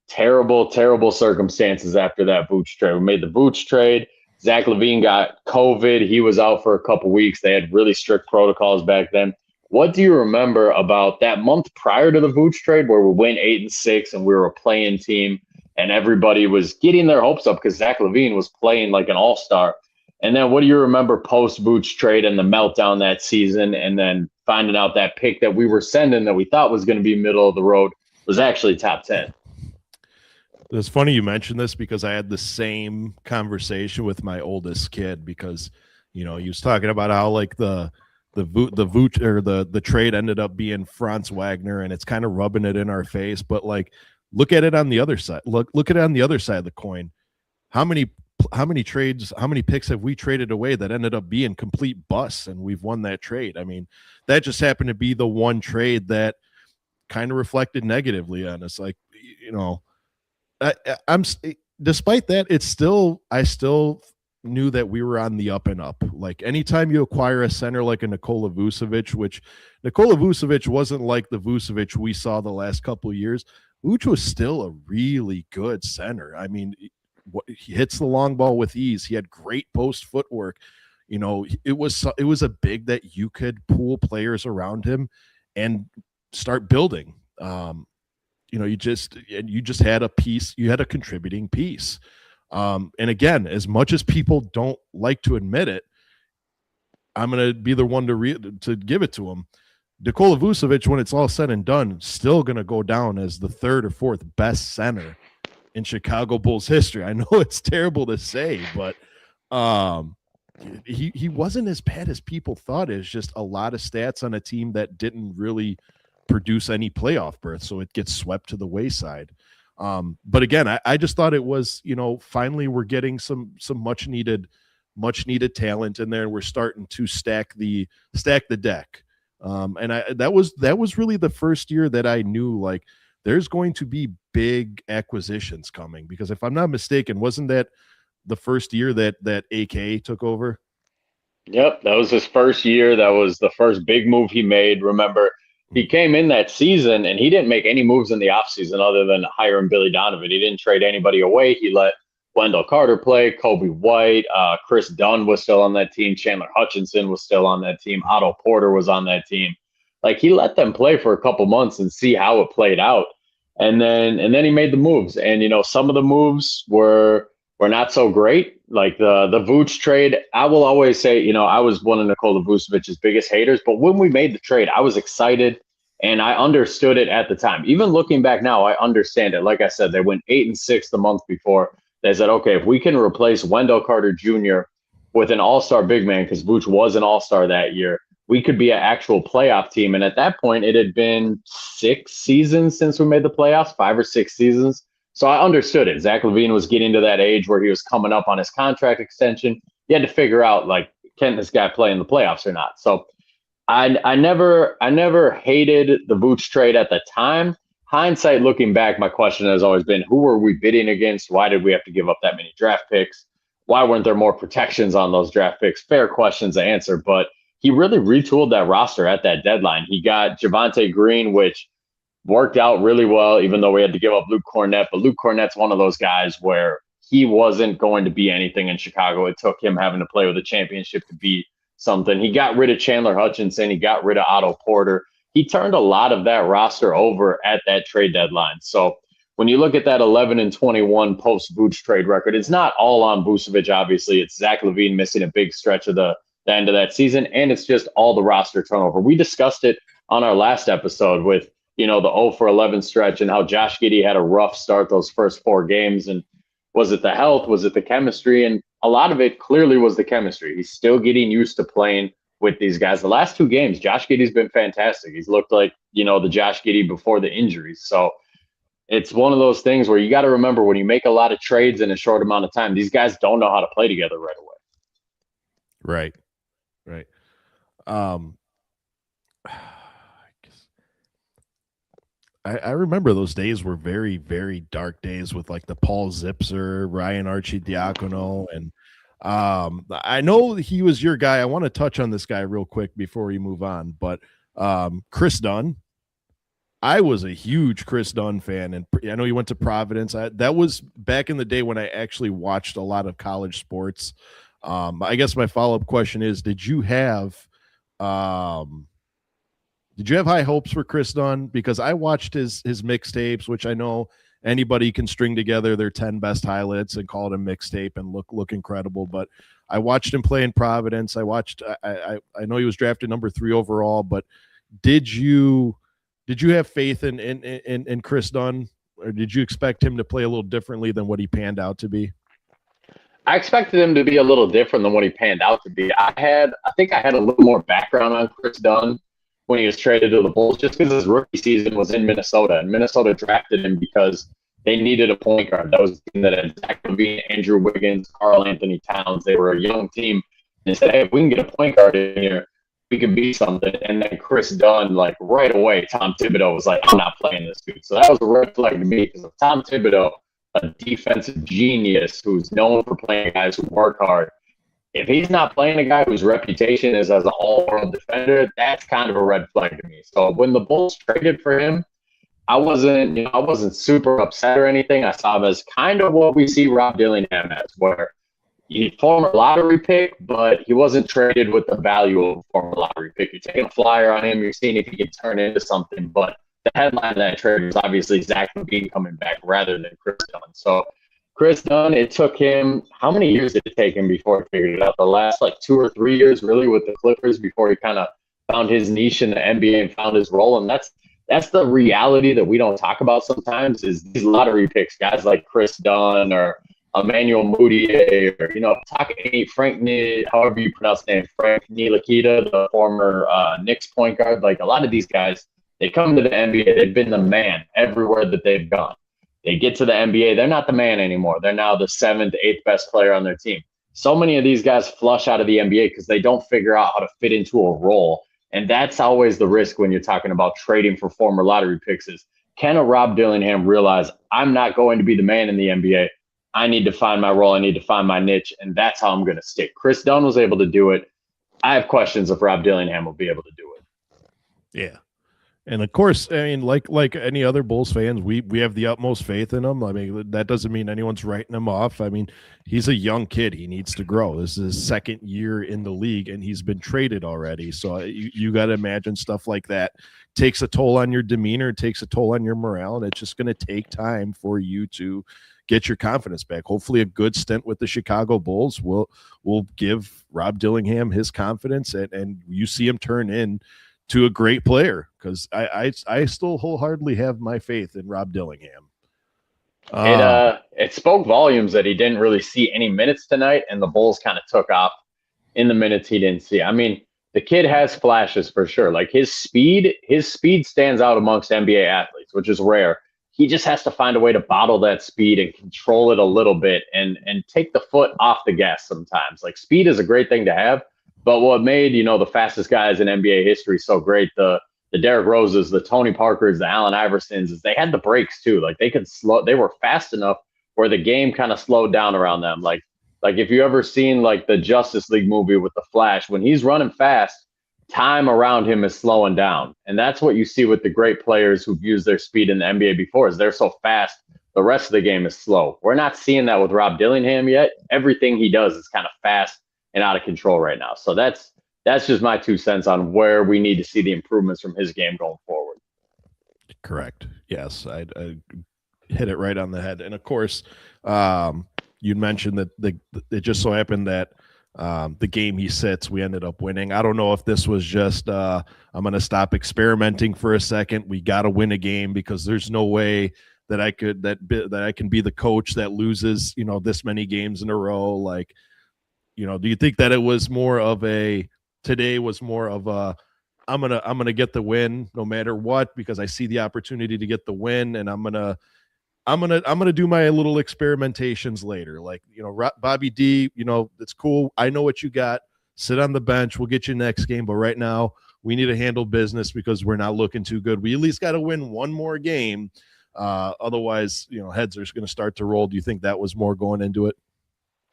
D: terrible, terrible circumstances after that Vooch trade. We made the Vooch trade. Zach LaVine got COVID. He was out for a couple weeks. They had really strict protocols back then. What do you remember about that month prior to the Vooch trade where we went 8-6 and we were a play-in team and everybody was getting their hopes up because Zach LaVine was playing like an all-star? And then what do you remember post-Vooch trade and the meltdown that season, and then finding out that pick that we were sending that we thought was going to be middle of the road was actually top 10?
C: It's funny you mentioned this because I had the same conversation with my oldest kid because, he was talking about how like the Vooch or the trade ended up being Franz Wagner, and it's kind of rubbing it in our face. But like, look at it on the other side. Look at it on the other side of the coin. How many trades, how many picks have we traded away that ended up being complete busts, and we've won that trade? I mean, that just happened to be the one trade that kind of reflected negatively on us. Like, I'm despite that, I still knew that we were on the up and up. Like, anytime you acquire a center like a Nikola Vucevic, which Nikola Vucevic wasn't like the Vucevic we saw the last couple of years. Vooch was still a really good center. I mean, he hits the long ball with ease. He had great post footwork. It was a big that you could pool players around him and start building. You just had a piece. You had a contributing piece. And again, as much as people don't like to admit it, I'm going to be the one to give it to him. Nikola Vucevic, when it's all said and done, still going to go down as the 3rd or 4th best center in Chicago Bulls history. I know it's terrible to say, but he wasn't as bad as people thought. It's just a lot of stats on a team that didn't really produce any playoff berth, so it gets swept to the wayside. But again, I just thought it was, finally we're getting some much needed talent in there, and we're starting to stack the deck. And that was really the first year that I knew, like, there's going to be big acquisitions coming, because if I'm not mistaken, wasn't that the first year that AKA took over?
D: Yep, that was his first year. That was the first big move he made. Remember, he came in that season and he didn't make any moves in the offseason other than hiring Billy Donovan. He didn't trade anybody away. He let Wendell Carter play, Kobe White, Chris Dunn was still on that team, Chandler Hutchinson was still on that team, Otto Porter was on that team. Like, he let them play for a couple months and see how it played out. And then he made the moves. And, some of the moves were not so great. Like the Vooch trade, I will always say, I was one of Nikola Vucevic's biggest haters. But when we made the trade, I was excited and I understood it at the time. Even looking back now, I understand it. Like I said, they went 8-6 the month before. They said, okay, if we can replace Wendell Carter Jr. with an all-star big man, because Vooch was an all-star that year, we could be an actual playoff team. And at that point, it had been 6 seasons since we made the playoffs, 5 or 6 seasons. So I understood it. Zach LaVine was getting to that age where he was coming up on his contract extension. You had to figure out, like, can this guy play in the playoffs or not? So I never hated the Vooch trade at the time. Hindsight, looking back, my question has always been, who were we bidding against? Why did we have to give up that many draft picks? Why weren't there more protections on those draft picks? Fair questions to answer, but he really retooled that roster at that deadline. He got Javonte Green, which worked out really well, even though we had to give up Luke Cornett. But Luke Cornett's one of those guys where he wasn't going to be anything in Chicago. It took him having to play with a championship to be something. He got rid of Chandler Hutchinson. He got rid of Otto Porter. He turned a lot of that roster over at that trade deadline. So when you look at that 11-21 post-Vooch trade record, it's not all on Vucevic, obviously. It's Zach LaVine missing a big stretch of the end of that season, and it's just all the roster turnover. We discussed it on our last episode with, the 0-for-11 stretch and how Josh Giddey had a rough start those first 4 games. And was it the health? Was it the chemistry? And a lot of it clearly was the chemistry. He's still getting used to playing with these guys. The last 2 games, Josh Giddey's been fantastic. He's looked like, the Josh Giddey before the injuries. So it's one of those things where you got to remember, when you make a lot of trades in a short amount of time, these guys don't know how to play together right away.
C: Right. I remember those days were very, very dark days with like the Paul Zipser, Ryan Arcidiacono, and I know he was your guy. I want to touch on this guy real quick before we move on, but Chris Dunn. I was a huge Chris Dunn fan, and I know he went to Providence. That was back in the day when I actually watched a lot of college sports. I guess my follow-up question is, did you have high hopes for Chris Dunn? Because I watched his mixtapes, which I know anybody can string together their 10 best highlights and call it a mixtape and look incredible. But I watched him play in Providence. I know he was drafted number 3 overall, but did you have faith in Chris Dunn, or did you expect him to play a little differently than what he panned out to be?
D: I expected him to be a little different than what he panned out to be. I think I had a little more background on Chris Dunn when he was traded to the Bulls, just because his rookie season was in Minnesota, and Minnesota drafted him because they needed a point guard. That was the team that had Zach LaVine, Andrew Wiggins, Karl Anthony Towns. They were a young team. And they said, hey, if we can get a point guard in here, we can be something. And then Chris Dunn, like right away, Tom Thibodeau was like, I'm not playing this dude. So that was a red flag to me, because of Tom Thibodeau, a defensive genius who's known for playing guys who work hard. If he's not playing a guy whose reputation is as an all-world defender, that's kind of a red flag to me. So when the Bulls traded for him, I wasn't super upset or anything. I saw him as kind of what we see Rob Dillingham as, where he's a former lottery pick, but he wasn't traded with the value of a former lottery pick. You're taking a flyer on him. You're seeing if he can turn into something. But the headline of that trade was obviously Zach LaVine coming back rather than Chris Dunn. So Chris Dunn, it took him, how many years did it take him before he figured it out? The last 2 or 3 years really with the Clippers before he kind of found his niche in the NBA and found his role. And that's the reality that we don't talk about sometimes, is these lottery picks, guys like Chris Dunn or Emmanuel Mudiay, or, Frank, however you pronounce the name, Frank Ntilikina, the former Knicks point guard. Like, a lot of these guys, they come to the NBA, they've been the man everywhere that they've gone. They get to the NBA, they're not the man anymore. They're now the 7th, 8th best player on their team. So many of these guys flush out of the NBA because they don't figure out how to fit into a role. And that's always the risk when you're talking about trading for former lottery picks, is, can a Rob Dillingham realize, I'm not going to be the man in the NBA. I need to find my role. I need to find my niche. And that's how I'm going to stick. Chris Dunn was able to do it. I have questions if Rob Dillingham will be able to do it.
C: Yeah. And of course, I mean, like any other Bulls fans, we have the utmost faith in him. I mean, that doesn't mean anyone's writing him off. I mean, he's a young kid. He needs to grow. This is his 2nd year in the league, and he's been traded already. So you got to imagine stuff like that takes a toll on your demeanor, takes a toll on your morale, and it's just going to take time for you to get your confidence back. Hopefully a good stint with the Chicago Bulls will give Rob Dillingham his confidence, and you see him turn in to a great player, because I still wholeheartedly have my faith in Rob Dillingham.
D: It spoke volumes that he didn't really see any minutes tonight, and the Bulls kind of took off in the minutes he didn't see. I mean, the kid has flashes for sure. Like, his speed stands out amongst NBA athletes, which is rare. He just has to find a way to bottle that speed and control it a little bit and take the foot off the gas sometimes. Like, speed is a great thing to have. But what made, the fastest guys in NBA history so great, the Derrick Roses, the Tony Parkers, the Allen Iversons, is they had the breaks too. Like, they were fast enough where the game kind of slowed down around them. Like if you ever seen like the Justice League movie with the Flash, when he's running fast, time around him is slowing down. And that's what you see with the great players who've used their speed in the NBA before, is they're so fast, the rest of the game is slow. We're not seeing that with Rob Dillingham yet. Everything he does is kind of fast and out of control right now. So that's just my 2 cents on where we need to see the improvements from his game going forward.
C: Correct. Yes. hit it right on the head. And of course, you mentioned that it just so happened that the game he sits, we ended up winning. I don't know if this was just I'm going to stop experimenting for a second. We got to win a game because there's no way that I can be the coach that loses, this many games in a row. Like, do you think that it was more of today was more of a I'm gonna get the win no matter what because I see the opportunity to get the win, and I'm gonna do my little experimentations later. Like, Bobby D, it's cool. I know what you got. Sit on the bench. We'll get you next game. But right now we need to handle business because we're not looking too good. We at least got to win one more game. Otherwise, heads are going to start to roll. Do you think that was more going into it?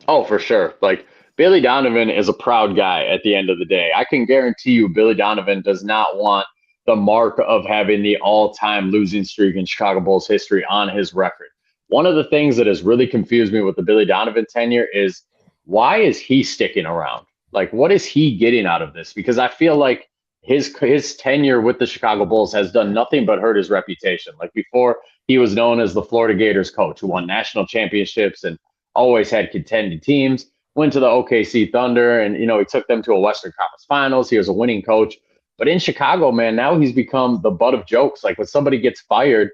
D: Oh, for sure. Like, Billy Donovan is a proud guy at the end of the day. I can guarantee you Billy Donovan does not want the mark of having the all-time losing streak in Chicago Bulls history on his record. One of the things that has really confused me with the Billy Donovan tenure is why is he sticking around? Like, what is he getting out of this? Because I feel like his tenure with the Chicago Bulls has done nothing but hurt his reputation. Like, before, he was known as the Florida Gators coach who won national championships and always had contending teams. Went to the OKC Thunder, and he took them to a Western Conference Finals. He was a winning coach. But in Chicago, man, now he's become the butt of jokes. Like, when somebody gets fired,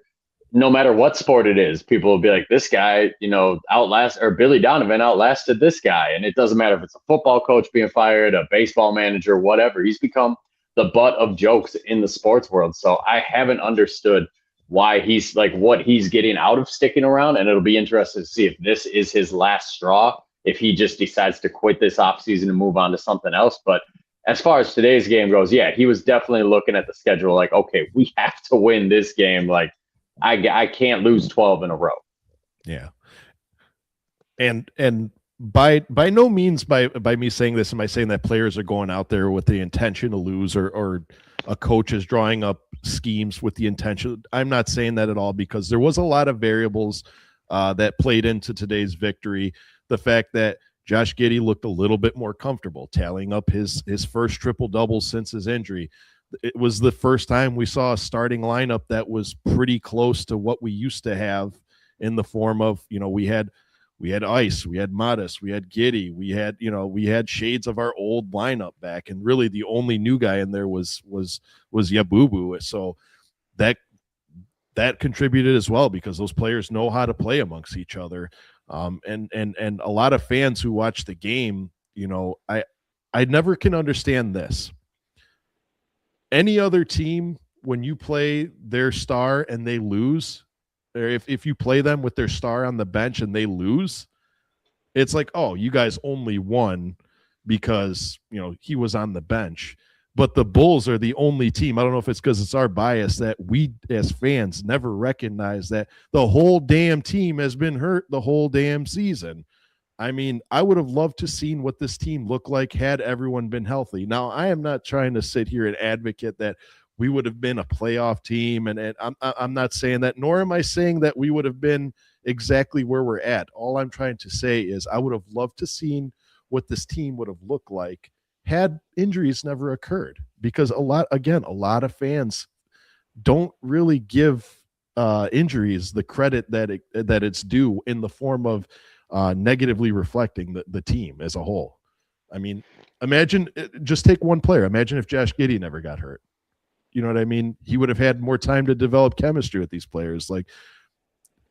D: no matter what sport it is, people will be like, this guy, Billy Donovan outlasted this guy. And it doesn't matter if it's a football coach being fired, a baseball manager, whatever. He's become the butt of jokes in the sports world. So I haven't understood why he's like what he's getting out of sticking around. And it'll be interesting to see if this is his last straw, if he just decides to quit this offseason and move on to something else. But as far as today's game goes, yeah, he was definitely looking at the schedule like, okay, we have to win this game. Like, I can't lose 12 in a row.
C: Yeah. And by no means by me saying this, am I saying that players are going out there with the intention to lose or a coach is drawing up schemes with the intention. I'm not saying that at all, because there was a lot of variables that played into today's victory. The fact that Josh Giddey looked a little bit more comfortable tallying up his first triple-double since his injury. It was the first time we saw a starting lineup that was pretty close to what we used to have, in the form of, we had Ice, we had Modest, we had Giddey, we had shades of our old lineup back, and really the only new guy in there was Yabubu. So that contributed as well, because those players know how to play amongst each other. And a lot of fans who watch the game, I never can understand this. Any other team, when you play their star and they lose, or if you play them with their star on the bench and they lose, it's like, oh, you guys only won because, he was on the bench. But the Bulls are the only team, I don't know if it's because it's our bias, that we as fans never recognize that the whole damn team has been hurt the whole damn season. I mean, I would have loved to seen what this team looked like had everyone been healthy. Now, I am not trying to sit here and advocate that we would have been a playoff team, and I'm not saying that, nor am I saying that we would have been exactly where we're at. All I'm trying to say is I would have loved to seen what this team would have looked like had injuries never occurred, because a lot of fans don't really give injuries the credit that it's due, in the form of negatively reflecting the team as a whole. I mean, just take one player. Imagine if Josh Giddey never got hurt. You know what I mean? He would have had more time to develop chemistry with these players. Like,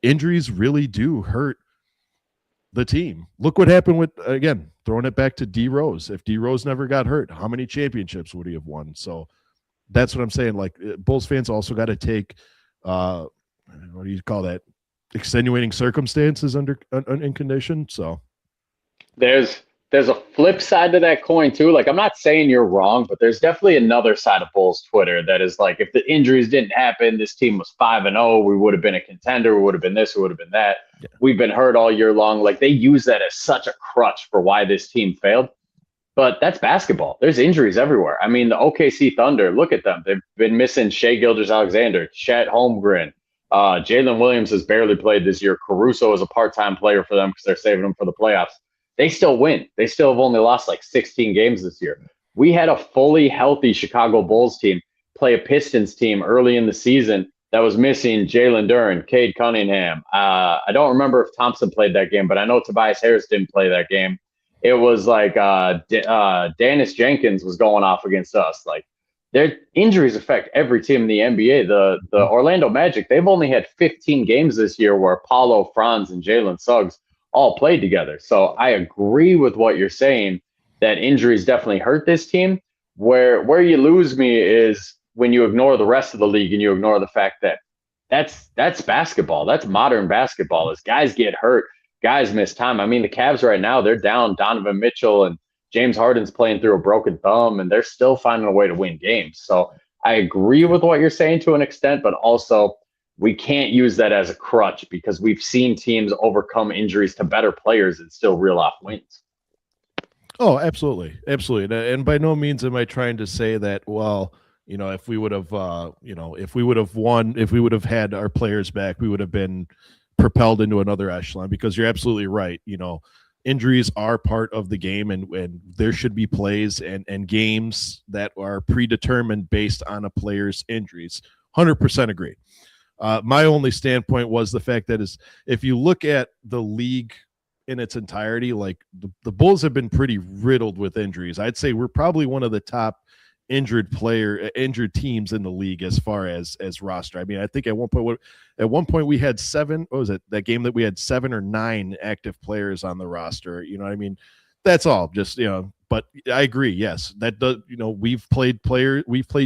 C: injuries really do hurt the team. Look what happened with, again, throwing it back to D Rose. If D Rose never got hurt, how many championships would he have won? So that's what I'm saying. Like, Bulls fans also got to take, what do you call that? Extenuating circumstances in condition. So
D: There's a flip side to that coin too. Like, I'm not saying you're wrong, but there's definitely another side of Bulls Twitter that is like, if the injuries didn't happen, this team was 5-0, we would have been a contender, we would have been this, we would have been that. Yeah. We've been hurt all year long. Like, they use that as such a crutch for why this team failed. But that's basketball. There's injuries everywhere. I mean, the OKC Thunder, look at them. They've been missing Shai Gilgeous-Alexander, Chet Holmgren. Jalen Williams has barely played this year. Caruso is a part-time player for them because they're saving him for the playoffs. They still win. They still have only lost like 16 games this year. We had a fully healthy Chicago Bulls team play a Pistons team early in the season that was missing Jalen Duren, Cade Cunningham. I don't remember if Thompson played that game, but I know Tobias Harris didn't play that game. It was like Dennis Jenkins was going off against us. Like, their injuries affect every team in the NBA. The Orlando Magic, they've only had 15 games this year where Paulo Franz and Jalen Suggs all played together. So I agree with what you're saying that injuries definitely hurt this team. Where you lose me is when you ignore the rest of the league and you ignore the fact that that's basketball. That's modern basketball. As guys get hurt, guys miss time. I mean, the Cavs right now, they're down Donovan Mitchell and James Harden's playing through a broken thumb, and they're still finding a way to win games. So I agree with what you're saying to an extent, but also we can't use that as a crutch because we've seen teams overcome injuries to better players and still reel off wins.
C: Oh, absolutely. Absolutely. And by no means am I trying to say that, well, if we would have, if we would have won, if we would have had our players back, we would have been propelled into another echelon, because you're absolutely right. Injuries are part of the game, and there should be plays and games that are predetermined based on a player's injuries. 100% agree. My only standpoint was the fact that if you look at the league in its entirety, like the Bulls have been pretty riddled with injuries. I'd say we're probably one of the top injured teams in the league as far as roster. I mean, I think at one point we had 7. What was it? That game that we had 7 or 9 active players on the roster. You know what I mean? That's all. Just but I agree. Yes, that does. We've played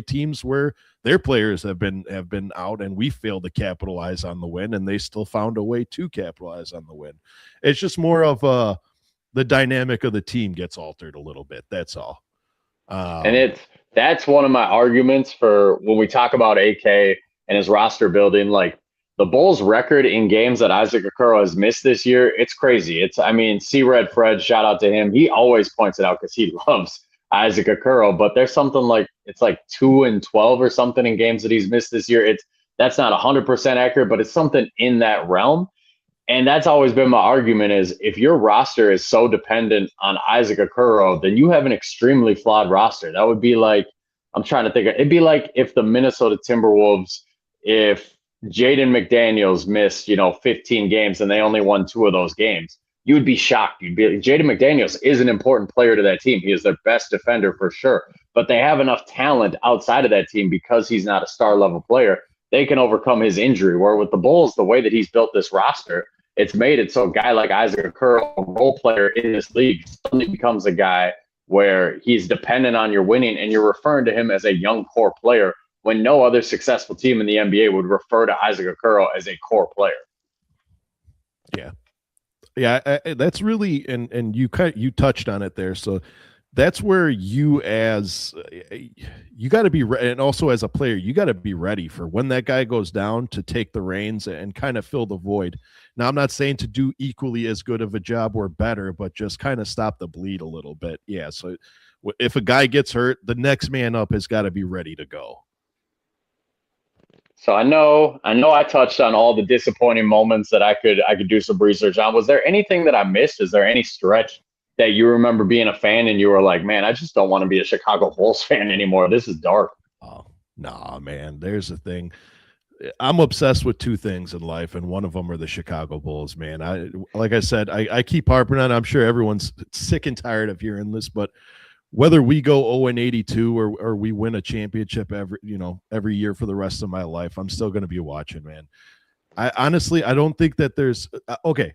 C: teams where their players have been out, and we failed to capitalize on the win, and they still found a way to capitalize on the win. It's just more of the dynamic of the team gets altered a little bit. That's all.
D: And that's one of my arguments for when we talk about AK and his roster building. Like, the Bulls' record in games that Isaac Okoro has missed this year, it's crazy. C-Red Fred, shout out to him. He always points it out because he loves Isaac Okoro. But there's something like, it's like 2-12 or something in games that he's missed this year. That's not 100% accurate, but it's something in that realm. And that's always been my argument is if your roster is so dependent on Isaac Okoro, then you have an extremely flawed roster. That would be like, I'm trying to think, it'd be like if the Minnesota Timberwolves, if Jaden McDaniels missed, 15 games and they only won 2 of those games, you would be shocked. You'd be like, Jaden McDaniels is an important player to that team. He is their best defender for sure, but they have enough talent outside of that team because he's not a star level player. They can overcome his injury. Where with the Bulls, the way that he's built this roster, it's made it so a guy like Isaac Okoro, a role player in this league, suddenly becomes a guy where he's dependent on your winning, and you're referring to him as a young core player when no other successful team in the NBA would refer to Isaac Okoro as a core player.
C: Yeah, that's really, and you touched on it there. So that's where you got to be ready, and also as a player, you got to be ready for when that guy goes down to take the reins and kind of fill the void. Now, I'm not saying to do equally as good of a job or better, but just kind of stop the bleed a little bit. Yeah. So if a guy gets hurt, the next man up has got to be ready to go.
D: So I know I touched on all the disappointing moments that I could do some research on. Was there anything that I missed? Is there any stretch that you remember being a fan and you were like, man, I just don't want to be a Chicago Bulls fan anymore. This is dark.
C: Oh, nah, man. There's the thing. I'm obsessed with 2 things in life, and one of them are the Chicago Bulls, man. Like I said, I keep harping on it. I'm sure everyone's sick and tired of hearing this, but whether we go 0-82 or we win a championship every year for the rest of my life, I'm still going to be watching, man. I honestly don't think that there's okay.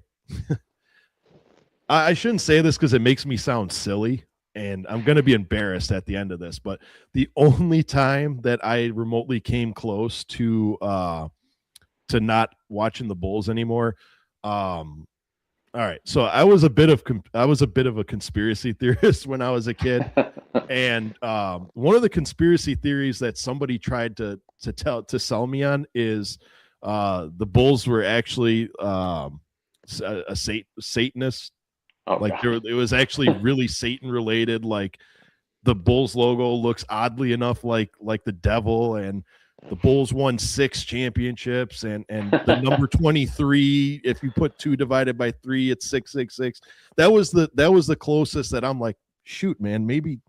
C: I shouldn't say this because it makes me sound silly, and I'm going to be embarrassed at the end of this, but the only time that I remotely came close to not watching the Bulls anymore, all right, so I was a bit of a conspiracy theorist when I was a kid, and one of the conspiracy theories that somebody tried to sell me on is the Bulls were actually a Satanist.
D: Oh,
C: like it was actually really Satan related. Like the Bulls logo looks oddly enough like the devil, and the Bulls won 6 championships, and the number 23, if you put 2 divided by 3, it's 666. That was the closest that I'm like, shoot, man, maybe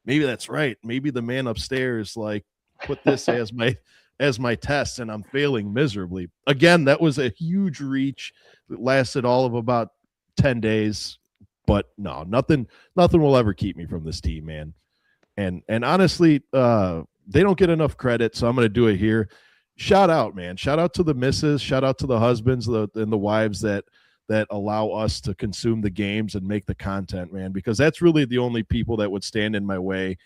C: that's right. Maybe the man upstairs like put this as as my test, and I'm failing miserably. Again, that was a huge reach that lasted all of about 10 days. But no, nothing will ever keep me from this team, man. And honestly, they don't get enough credit, so I'm going to do it here. Shout out, man. Shout out to the misses. Shout out to the husbands and the wives that allow us to consume the games and make the content, man, because that's really the only people that would stand in my way.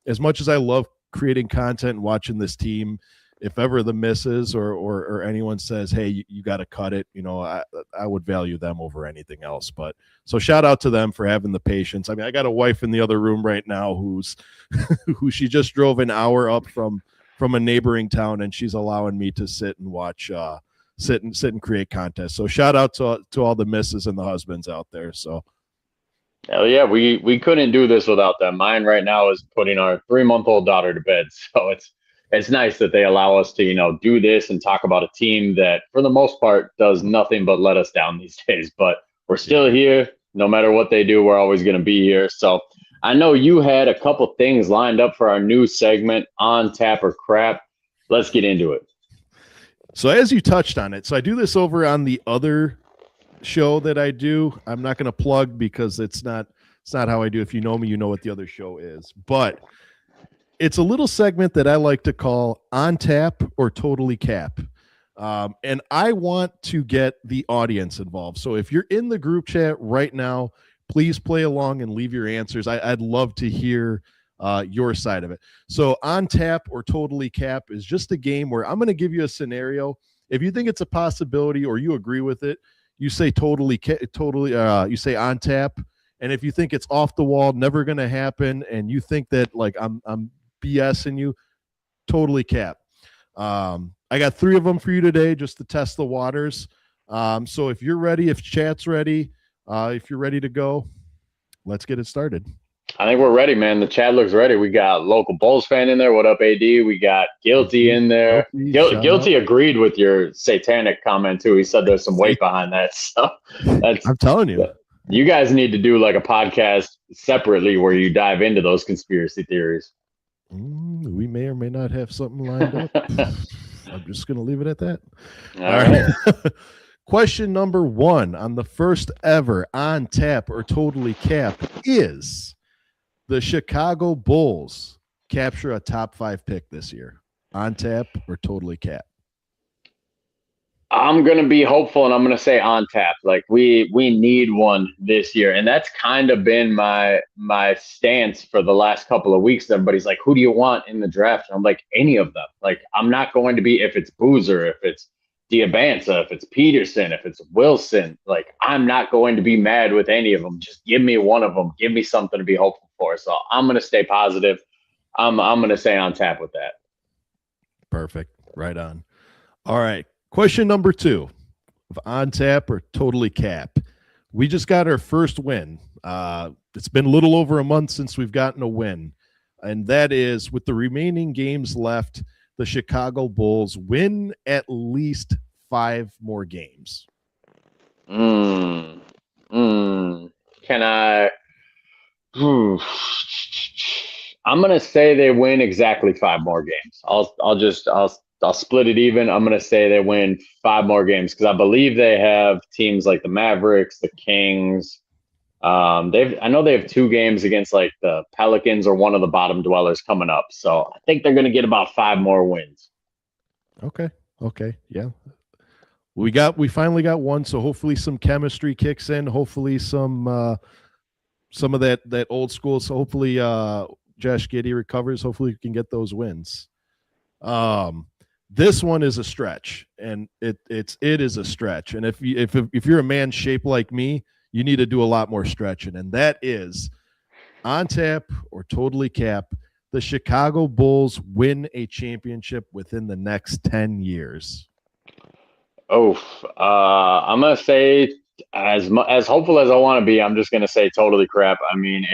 C: As much as I love creating content and watching this team, if ever the misses or anyone says, hey, you got to cut it, I would value them over anything else. But so shout out to them for having the patience. I mean, I got a wife in the other room right now who she just drove an hour up from a neighboring town, and she's allowing me to sit and watch, sit and create contests. So shout out to all the misses and the husbands out there. So.
D: Hell yeah, we couldn't do this without them. Mine right now is putting our 3-month-old daughter to bed. So it's nice that they allow us to, do this and talk about a team that for the most part does nothing but let us down these days. But we're still here. No matter what they do, we're always going to be here. So I know you had a couple things lined up for our new segment, On Tap or Crap. Let's get into it.
C: So as you touched on it, so I do this over on the other show that I do. I'm not going to plug because it's not how I do. If you know me, you know what the other show is. But it's a little segment that I like to call On Tap or Totally Cap. And I want to get the audience involved. So if you're in the group chat right now, please play along and leave your answers. I'd love to hear your side of it. So On Tap or Totally Cap is just a game where I'm going to give you a scenario. If you think it's a possibility or you agree with it, you say you say on tap. And if you think it's off the wall, never going to happen, and you think that like I'm BSing you, totally cap. I got 3 of them for you today just to test the waters. So if you're ready, if chat's ready, if you're ready to go, let's get it started.
D: I think we're ready, man. The chat looks ready. We got local Bulls fan in there. What up, AD? We got Guilty in there. Guilty agreed with your satanic comment, too. He said there's some weight behind that. So
C: I'm telling you.
D: You guys need to do like a podcast separately where you dive into those conspiracy theories.
C: We may or may not have something lined up. I'm just going to leave it at that.
D: All right.
C: Question number 1 on the first ever On Tap or Totally Cap is: the Chicago Bulls capture a top 5 pick this year. On tap or totally cap?
D: I'm going to be hopeful, and I'm going to say on tap. Like we need one this year. And that's kind of been my stance for the last couple of weeks. Everybody's like, who do you want in the draft? And I'm like, any of them. Like, I'm not going to be, if it's Boozer, if it's Diabanza, if it's Peterson, if it's Wilson, like I'm not going to be mad with any of them. Just give me one of them. Give me something to be hopeful for. So I'm going to stay positive. I'm going to say on tap with that.
C: Perfect. Right on. All right. Question number 2 of on tap or totally cap. We just got our first win. It's been a little over a month since we've gotten a win. And that is, with the remaining games left, the Chicago Bulls win at least 5 more games.
D: Can I? I'm going to say they win exactly 5 more games. I'll split it even. I'm going to say they win 5 more games because I believe they have teams like the Mavericks, the Kings. I know they have 2 games against like the Pelicans or one of the bottom dwellers coming up. So I think they're going to get about 5 more wins.
C: Okay. Yeah. We finally got one. So hopefully some chemistry kicks in. Hopefully some of that old school. So hopefully Josh Giddey recovers. Hopefully we can get those wins. This one is a stretch, and it is a stretch. And if you're a man shaped like me, you need to do a lot more stretching. And that is on tap or totally cap. The Chicago Bulls win a championship within the next 10 years.
D: I'm going to say as hopeful as I want to be, I'm just going to say totally crap. I mean,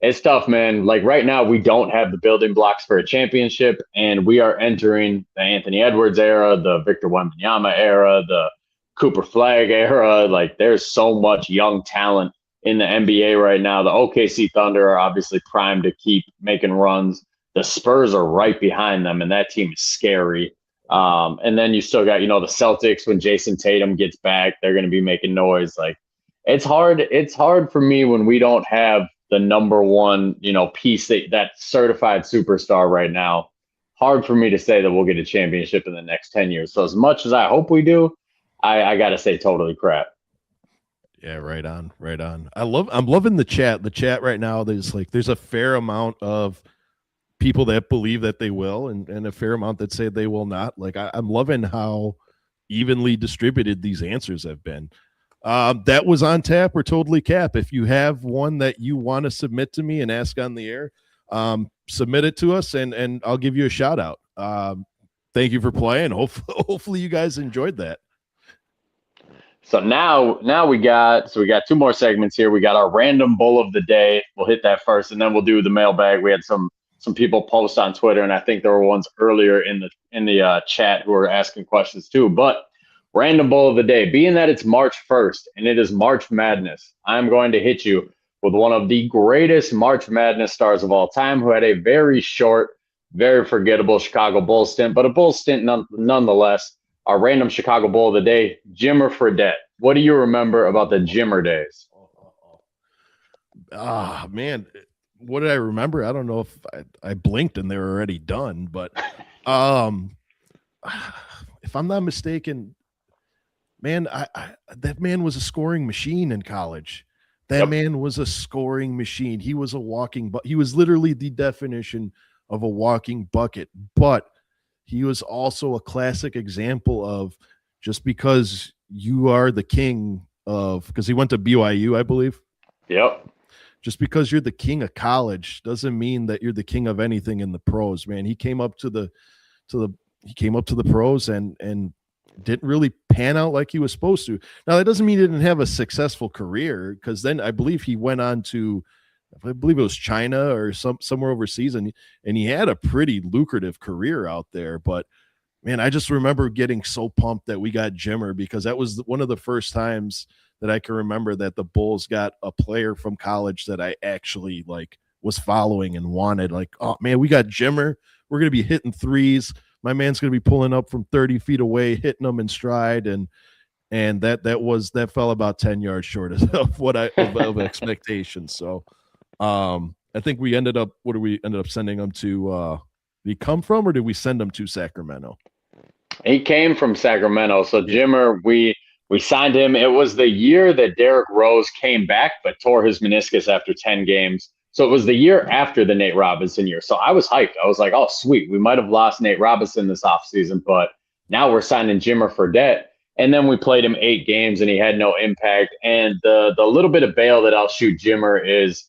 D: it's tough, man. Like right now, we don't have the building blocks for a championship, and we are entering the Anthony Edwards era, the Victor Wembanyama era, the Cooper Flag era. Like there's so much young talent in the NBA right now. The OKC Thunder are obviously primed to keep making runs. the Spurs are right behind them, and that team is scary. And then you still got, the Celtics when Jason Tatum gets back, they're going to be making noise. Like it's hard. It's hard for me when we don't have the number one, piece that certified superstar right now. Hard for me to say that we'll get a championship in the next 10 years. So as much as I hope we do, I got to say totally crap.
C: Yeah, right on, right on. I'm loving the chat. The chat right now, there's a fair amount of people that believe that they will and a fair amount that say they will not. Like I'm loving how evenly distributed these answers have been. That was on tap or totally cap. If you have one that you want to submit to me and ask on the air, submit it to us and I'll give you a shout out. Thank you for playing. Hopefully you guys enjoyed that.
D: So now we got two more segments here. We got our random bull of the day. We'll hit that first, and then we'll do the mailbag. We had some people post on Twitter, and I think there were ones earlier in the chat who were asking questions too. But random bull of the day, being that it's March 1st and it is March Madness, I'm going to hit you with one of the greatest March Madness stars of all time, who had a very short, very forgettable Chicago Bulls stint, but a Bulls stint nonetheless. Our random Chicago Bull of the day, Jimmer Fredette. What do you remember about the Jimmer days?
C: Man, what did I remember? I don't know if I blinked and they were already done, but if I'm not mistaken, man, that man was a scoring machine in college. That man was a scoring machine. He was a walking, but he was literally the definition of a walking bucket. But he was also a classic example of just because you are the king of, because he went to BYU, I believe.
D: Yep.
C: Just because you're the king of college doesn't mean that you're the king of anything in the pros, man. He came up to the pros and didn't really pan out like he was supposed to. Now that doesn't mean he didn't have a successful career, because then I believe he went on to, I believe it was China or somewhere overseas, and he had a pretty lucrative career out there. But man, I just remember getting so pumped that we got Jimmer, because that was one of the first times that I can remember that the Bulls got a player from college that I actually was following and wanted. Like, oh man, we got Jimmer. We're gonna be hitting threes. My man's gonna be pulling up from 30 feet away, hitting them in stride, and that fell about 10 yards short of what of expectations. So. I think we ended up sending him to, did he come from, or did we send him to Sacramento?
D: He came from Sacramento. So Jimmer, we signed him. It was the year that Derrick Rose came back, but tore his meniscus after 10 games. So it was the year after the Nate Robinson year. So I was hyped. I was like, oh, sweet. We might have lost Nate Robinson this offseason, but now we're signing Jimmer Fredette. And then we played him 8 games and he had no impact. And the little bit of bail that I'll shoot Jimmer is,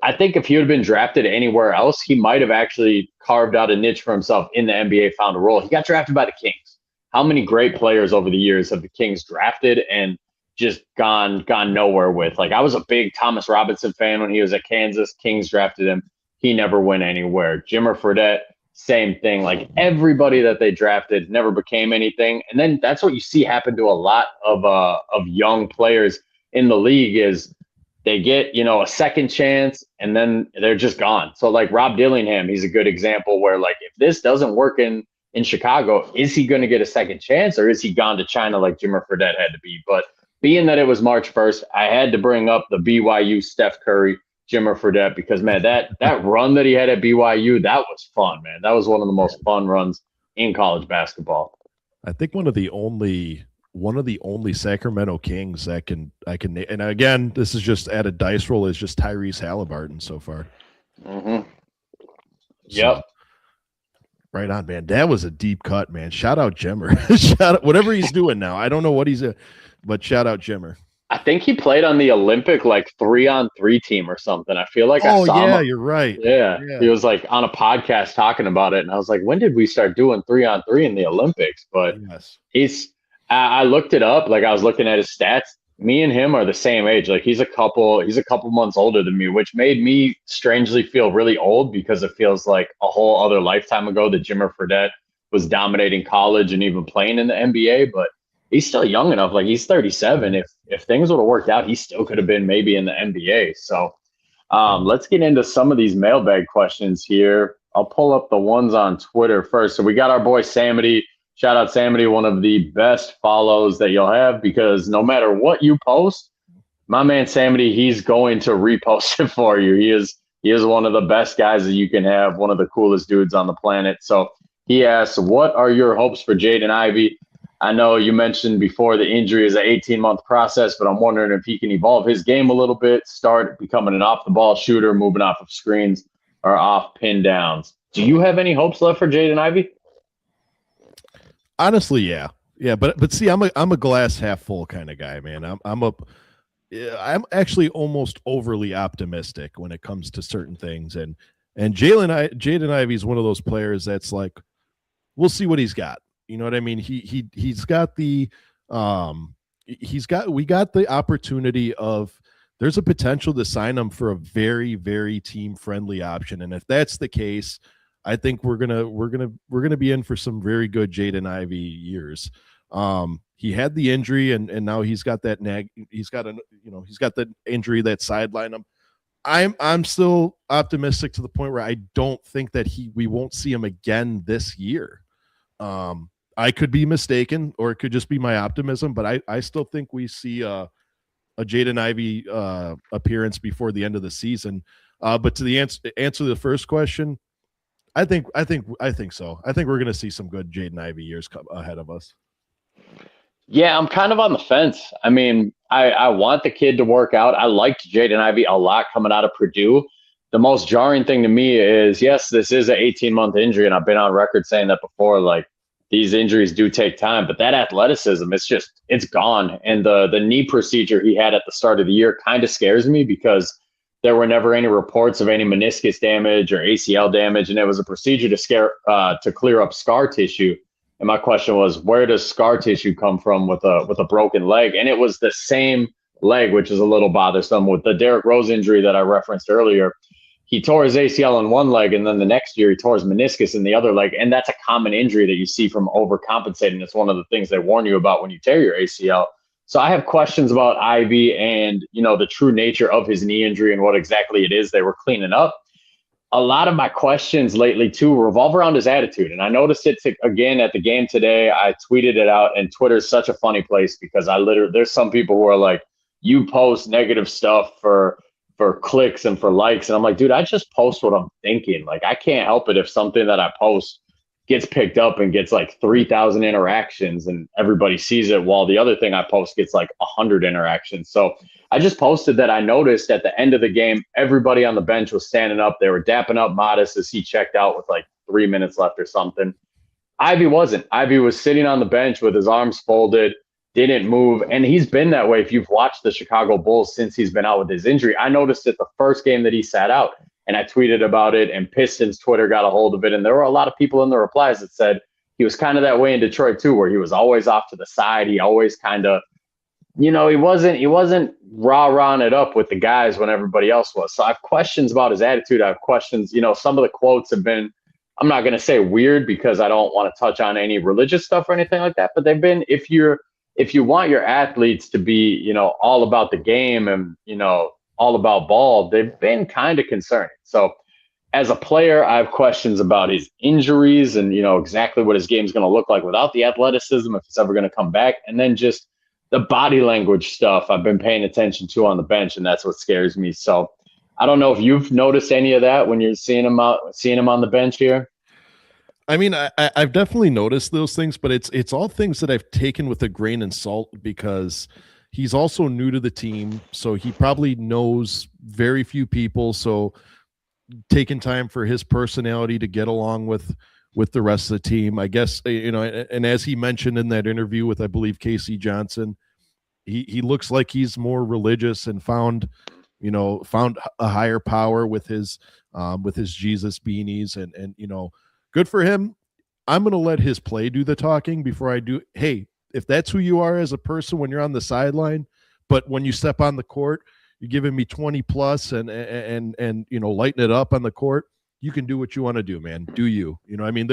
D: I think if he would have been drafted anywhere else, he might have actually carved out a niche for himself in the NBA, found a role. He got drafted by the Kings. How many great players over the years have the Kings drafted and just gone nowhere with? Like, I was a big Thomas Robinson fan when he was at Kansas. Kings drafted him. He never went anywhere. Jimmer Fredette, same thing. Like, everybody that they drafted never became anything. And then that's what you see happen to a lot of young players in the league is they get, a second chance and then they're just gone. So like Rob Dillingham, he's a good example where if this doesn't work in Chicago, is he going to get a second chance, or is he gone to China like Jimmer Fredette had to be? But being that it was March 1st, I had to bring up the BYU Steph Curry, Jimmer Fredette, because man, that run that he had at BYU, that was fun, man. That was one of the most fun runs in college basketball.
C: I think one of the only Sacramento Kings I can, and again, this is just at a dice roll, is just Tyrese Halliburton so far.
D: Mm-hmm.
C: Yep. So, right on, man. That was a deep cut, man. Shout out Jimmer. Shout out whatever he's doing now. I don't know what but shout out Jimmer.
D: I think he played on the Olympic 3-on-3 team or something. I feel like I saw him.
C: You're right.
D: Yeah. He was on a podcast talking about it, and I was like, when did we start doing 3-on-3 in the Olympics? But yes. I looked it up. I was looking at his stats. Me and him are the same age. He's a couple months older than me, which made me strangely feel really old, because it feels like a whole other lifetime ago that Jimmer Fredette was dominating college and even playing in the NBA. But he's still young enough. He's 37. If things would have worked out, he still could have been maybe in the NBA. So let's get into some of these mailbag questions here. I'll pull up the ones on Twitter first. So we got our boy Samity. Shout out Samity, one of the best follows that you'll have, because no matter what you post, my man Samity, he's going to repost it for you. He is one of the best guys that you can have, one of the coolest dudes on the planet. So he asks, what are your hopes for Jaden Ivey? I know you mentioned before the injury is an 18-month process, but I'm wondering if he can evolve his game a little bit, start becoming an off-the-ball shooter, moving off of screens or off pin downs. Do you have any hopes left for Jaden Ivey?
C: Honestly, yeah. Yeah, but see, I'm a glass half full kind of guy, man. I'm actually almost overly optimistic when it comes to certain things, and Jaden Ivey is one of those players that's like, we'll see what he's got. You know what I mean? He's got we got the opportunity of, there's a potential to sign him for a very, very team friendly option, and if that's the case, I think we're gonna be in for some very good Jaden Ivey years. He had the injury, and now he's got that he's got the injury that sidelined him. I'm still optimistic to the point where I don't think that we won't see him again this year. I could be mistaken, or it could just be my optimism, but I still think we see a Jaden Ivey appearance before the end of the season. But to the answer the first question, I think so. I think we're going to see some good Jaden Ivey years ahead of us.
D: Yeah, I'm kind of on the fence. I mean, I want the kid to work out. I liked Jaden Ivey a lot coming out of Purdue. The most jarring thing to me is, yes, this is an 18-month injury, and I've been on record saying that before, like, these injuries do take time, but that athleticism, it's gone. And the knee procedure he had at the start of the year kind of scares me, because there were never any reports of any meniscus damage or ACL damage, and it was a procedure to clear up scar tissue. And my question was, where does scar tissue come from with a broken leg? And it was the same leg, which is a little bothersome. With the Derrick Rose injury that I referenced earlier, he tore his ACL in one leg, and then the next year he tore his meniscus in the other leg. And that's a common injury that you see from overcompensating. It's one of the things they warn you about when you tear your ACL. So I have questions about Ivey and, the true nature of his knee injury and what exactly it is they were cleaning up. A lot of my questions lately, too, revolve around his attitude. And I noticed it again at the game today. I tweeted it out, and Twitter is such a funny place, because there's some people who are like, you post negative stuff for clicks and for likes. And I'm like, dude, I just post what I'm thinking. Like, I can't help it if something that I post gets picked up and gets like 3,000 interactions and everybody sees it, while the other thing I post gets like 100 interactions. So I just posted that I noticed at the end of the game, everybody on the bench was standing up. They were dapping up Modest as he checked out with like 3 minutes left or something. Ivey wasn't. Ivey was sitting on the bench with his arms folded, didn't move. And he's been that way if you've watched the Chicago Bulls since he's been out with his injury. I noticed it the first game that he sat out, and I tweeted about it, and Pistons Twitter got a hold of it. And there were a lot of people in the replies that said he was kind of that way in Detroit too, where he was always off to the side. He always kind of, he wasn't rah-rahing it up with the guys when everybody else was. So I have questions about his attitude. I have questions, some of the quotes have been, I'm not going to say weird, because I don't want to touch on any religious stuff or anything like that, but they've been, if you want your athletes to be, all about the game and, all about ball, they've been kind of concerning. So as a player, I have questions about his injuries and, exactly what his game is going to look like without the athleticism, if it's ever going to come back. And then just the body language stuff I've been paying attention to on the bench, and that's what scares me. So I don't know if you've noticed any of that when you're seeing him on the bench here.
C: I mean, I've definitely noticed those things, but it's all things that I've taken with a grain of salt, because he's also new to the team. So he probably knows very few people. So taking time for his personality to get along with the rest of the team, I guess, and as he mentioned in that interview with, I believe, Casey Johnson, he looks like he's more religious and found a higher power with his Jesus beanies, and good for him. I'm going to let his play do the talking before I do. Hey, if that's who you are as a person when you're on the sideline, but when you step on the court, you're giving me 20 plus and lighting it up on the court, you can do what you want to do, man. Do you? I mean,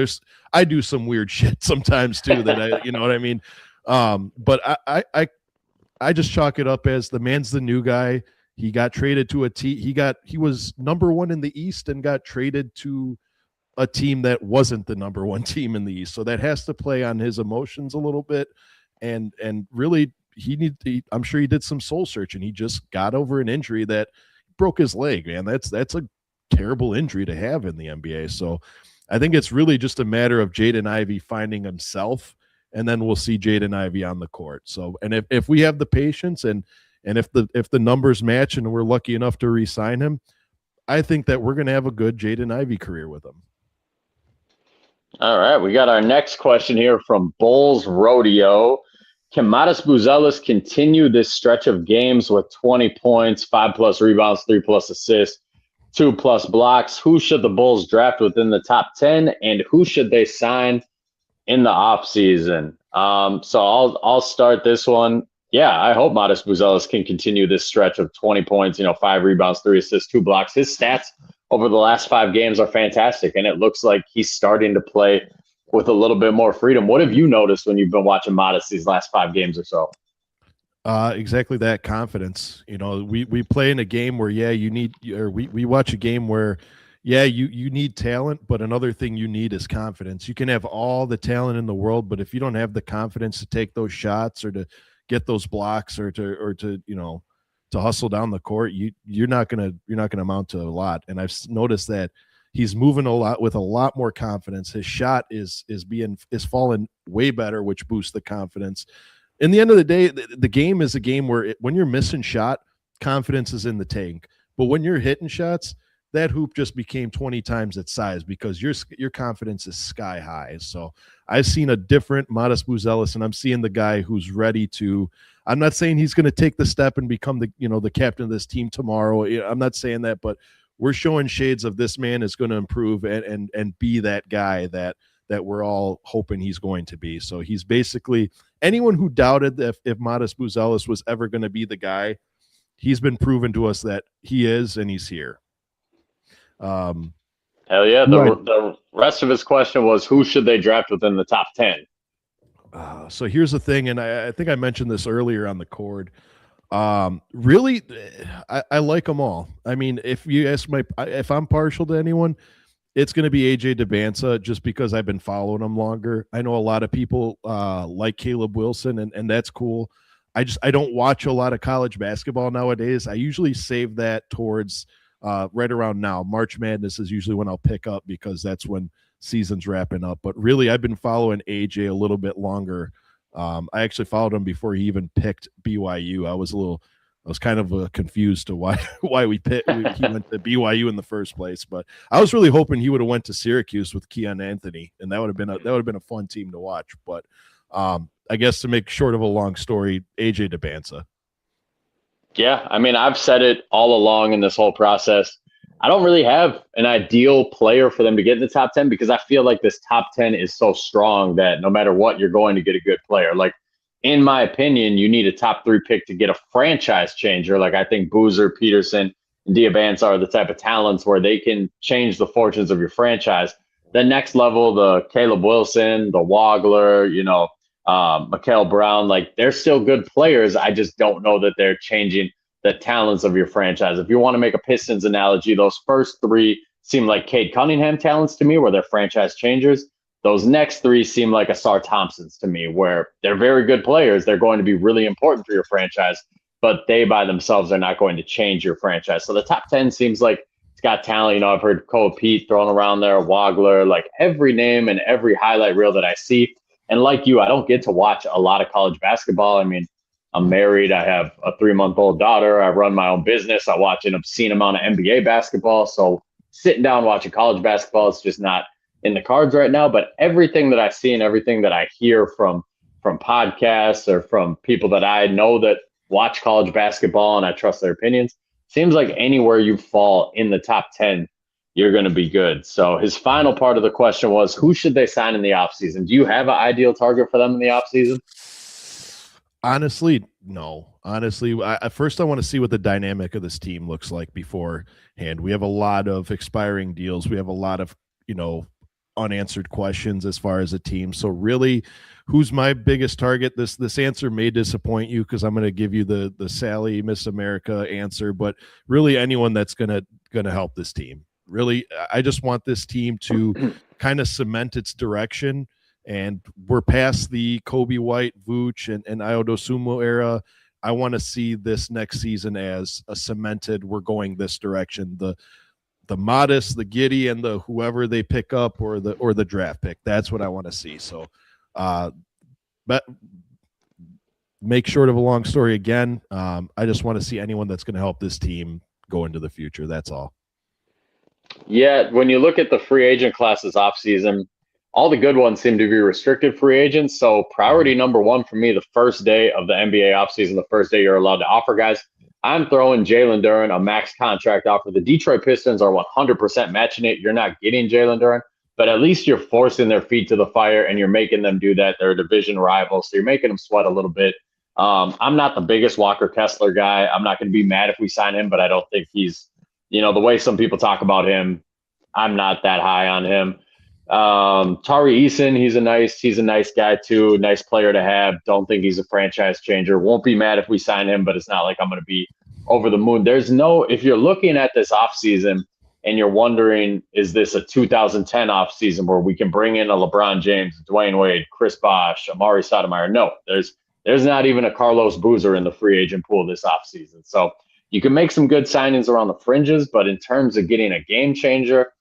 C: I do some weird shit sometimes too that I, what I mean? But I just chalk it up as the man's the new guy. He got traded to he was number one in the East and got traded to a team that wasn't the number one team in the East. So that has to play on his emotions a little bit. And really I'm sure he did some soul searching. He just got over an injury that broke his leg, man. That's a terrible injury to have in the NBA. So I think it's really just a matter of Jaden Ivey finding himself, and then we'll see Jaden Ivey on the court. So, and if we have the patience and if the numbers match and we're lucky enough to re-sign him, I think that we're going to have a good Jaden Ivey career with him.
D: All right, we got our next question here from Bulls Rodeo. Can Matas Buzelis continue this stretch of games with 20 points, 5+ rebounds, 3+ assists, 2+ blocks? Who should the Bulls draft within the top 10, and who should they sign in the offseason? So I'll start this one. Yeah, I hope Matas Buzelis can continue this stretch of 20 points, 5 rebounds, 3 assists, 2 blocks. His stats over the last 5 games are fantastic, and it looks like he's starting to play with a little bit more freedom. What have you noticed when you've been watching Matas these last 5 games or so?
C: Exactly that, confidence. We play in a game where, we watch a game where, you need talent, but another thing you need is confidence. You can have all the talent in the world, but if you don't have the confidence to take those shots or to get those blocks or to hustle down the court, you're not gonna amount to a lot. And I've noticed that he's moving a lot with a lot more confidence. His shot is falling way better, which boosts the confidence. In the end of the day, the game is a game where when you're missing shot, confidence is in the tank. But when you're hitting shots, that hoop just became 20 times its size because your confidence is sky high. So I've seen a different Matas Buzelis, and I'm seeing the guy who's ready to. I'm not saying he's going to take the step and become the captain of this team tomorrow. I'm not saying that, but we're showing shades of this man is going to improve and be that guy that we're all hoping he's going to be. So he's basically anyone who doubted if Matas Buzelis was ever going to be the guy, he's been proven to us that he is, and he's here.
D: Hell yeah. The rest of his question was, who should they draft within the top 10?
C: So here's the thing, and I think I mentioned this earlier on the cord. Really, I like them all. I mean, if you ask if I'm partial to anyone, it's going to be AJ DeBanza, just because I've been following him longer. I know a lot of people like Caleb Wilson, and that's cool. I don't watch a lot of college basketball nowadays. I usually save that towards right around now. March Madness is usually when I'll pick up because that's when season's wrapping up. But really, I've been following AJ a little bit longer. I actually followed him before he even picked BYU. I was kind of confused to why he went to BYU in the first place. But I was really hoping he would have went to Syracuse with Keon Anthony, and that would have been a fun team to watch. But I guess to make short of a long story, AJ DeBanza.
D: Yeah, I mean, I've said it all along in this whole process. I don't really have an ideal player for them to get in the top 10 because I feel like this top 10 is so strong that no matter what, you're going to get a good player. Like, in my opinion, you need a top 3 pick to get a franchise changer. Like, I think Boozer, Peterson, and Diabanza are the type of talents where they can change the fortunes of your franchise. The next level, the Caleb Wilson, the Wagler, Mikael Brown, like, they're still good players. I just don't know that they're changing the talents of your franchise. If you want to make a Pistons analogy, those first 3 seem like Cade Cunningham talents to me, where they're franchise changers. Those next 3 seem like Asar Thompsons to me, where they're very good players. They're going to be really important for your franchise, but they by themselves are not going to change your franchise. So the top 10 seems like it's got talent. I've heard Cole Pete thrown around there, Wagler, like every name and every highlight reel that I see. And like you, I don't get to watch a lot of college basketball. I mean, I'm married. I have a 3-month-old daughter. I run my own business. I watch an obscene amount of NBA basketball. So sitting down watching college basketball is just not in the cards right now. But everything that I see and everything that I hear from podcasts or from people that I know that watch college basketball and I trust their opinions, seems like anywhere you fall in the top 10, you're going to be good. So his final part of the question was, who should they sign in the offseason? Do you have an ideal target for them in the offseason?
C: Honestly, no. Honestly, first I want to see what the dynamic of this team looks like beforehand. We have a lot of expiring deals. We have a lot of, unanswered questions as far as a team. So really, who's my biggest target? This answer may disappoint you because I'm going to give you the Sally Miss America answer, but really anyone that's going to help this team. Really, I just want this team to kind of cement its direction. And we're past the Kobe White, Vooch, and Iodosumo era. I want to see this next season as a cemented, we're going this direction. The Modest, the Giddey, and the whoever they pick up or the draft pick. That's what I want to see. So but make short of a long story again, I just want to see anyone that's going to help this team go into the future. That's all.
D: Yeah, when you look at the free agent classes off season, all the good ones seem to be restricted free agents. So priority number one for me, the first day of the NBA offseason, the first day you're allowed to offer guys, I'm throwing Jalen Duren a max contract offer. The Detroit Pistons are 100% matching it. You're not getting Jalen Duren, but at least you're forcing their feet to the fire and you're making them do that. They're a division rival, so you're making them sweat a little bit. I'm not the biggest Walker Kessler guy. I'm not going to be mad if we sign him, but I don't think he's, the way some people talk about him, I'm not that high on him. Tari Eason, he's a nice guy too, nice player to have. Don't think he's a franchise changer. Won't be mad if we sign him, but it's not like I'm going to be over the moon. If you're looking at this offseason and you're wondering, is this a 2010 offseason where we can bring in a LeBron James, Dwayne Wade, Chris Bosh, Amari Stoudemire? No, there's not even a Carlos Boozer in the free agent pool this offseason. So you can make some good signings around the fringes, but in terms of getting a game changer,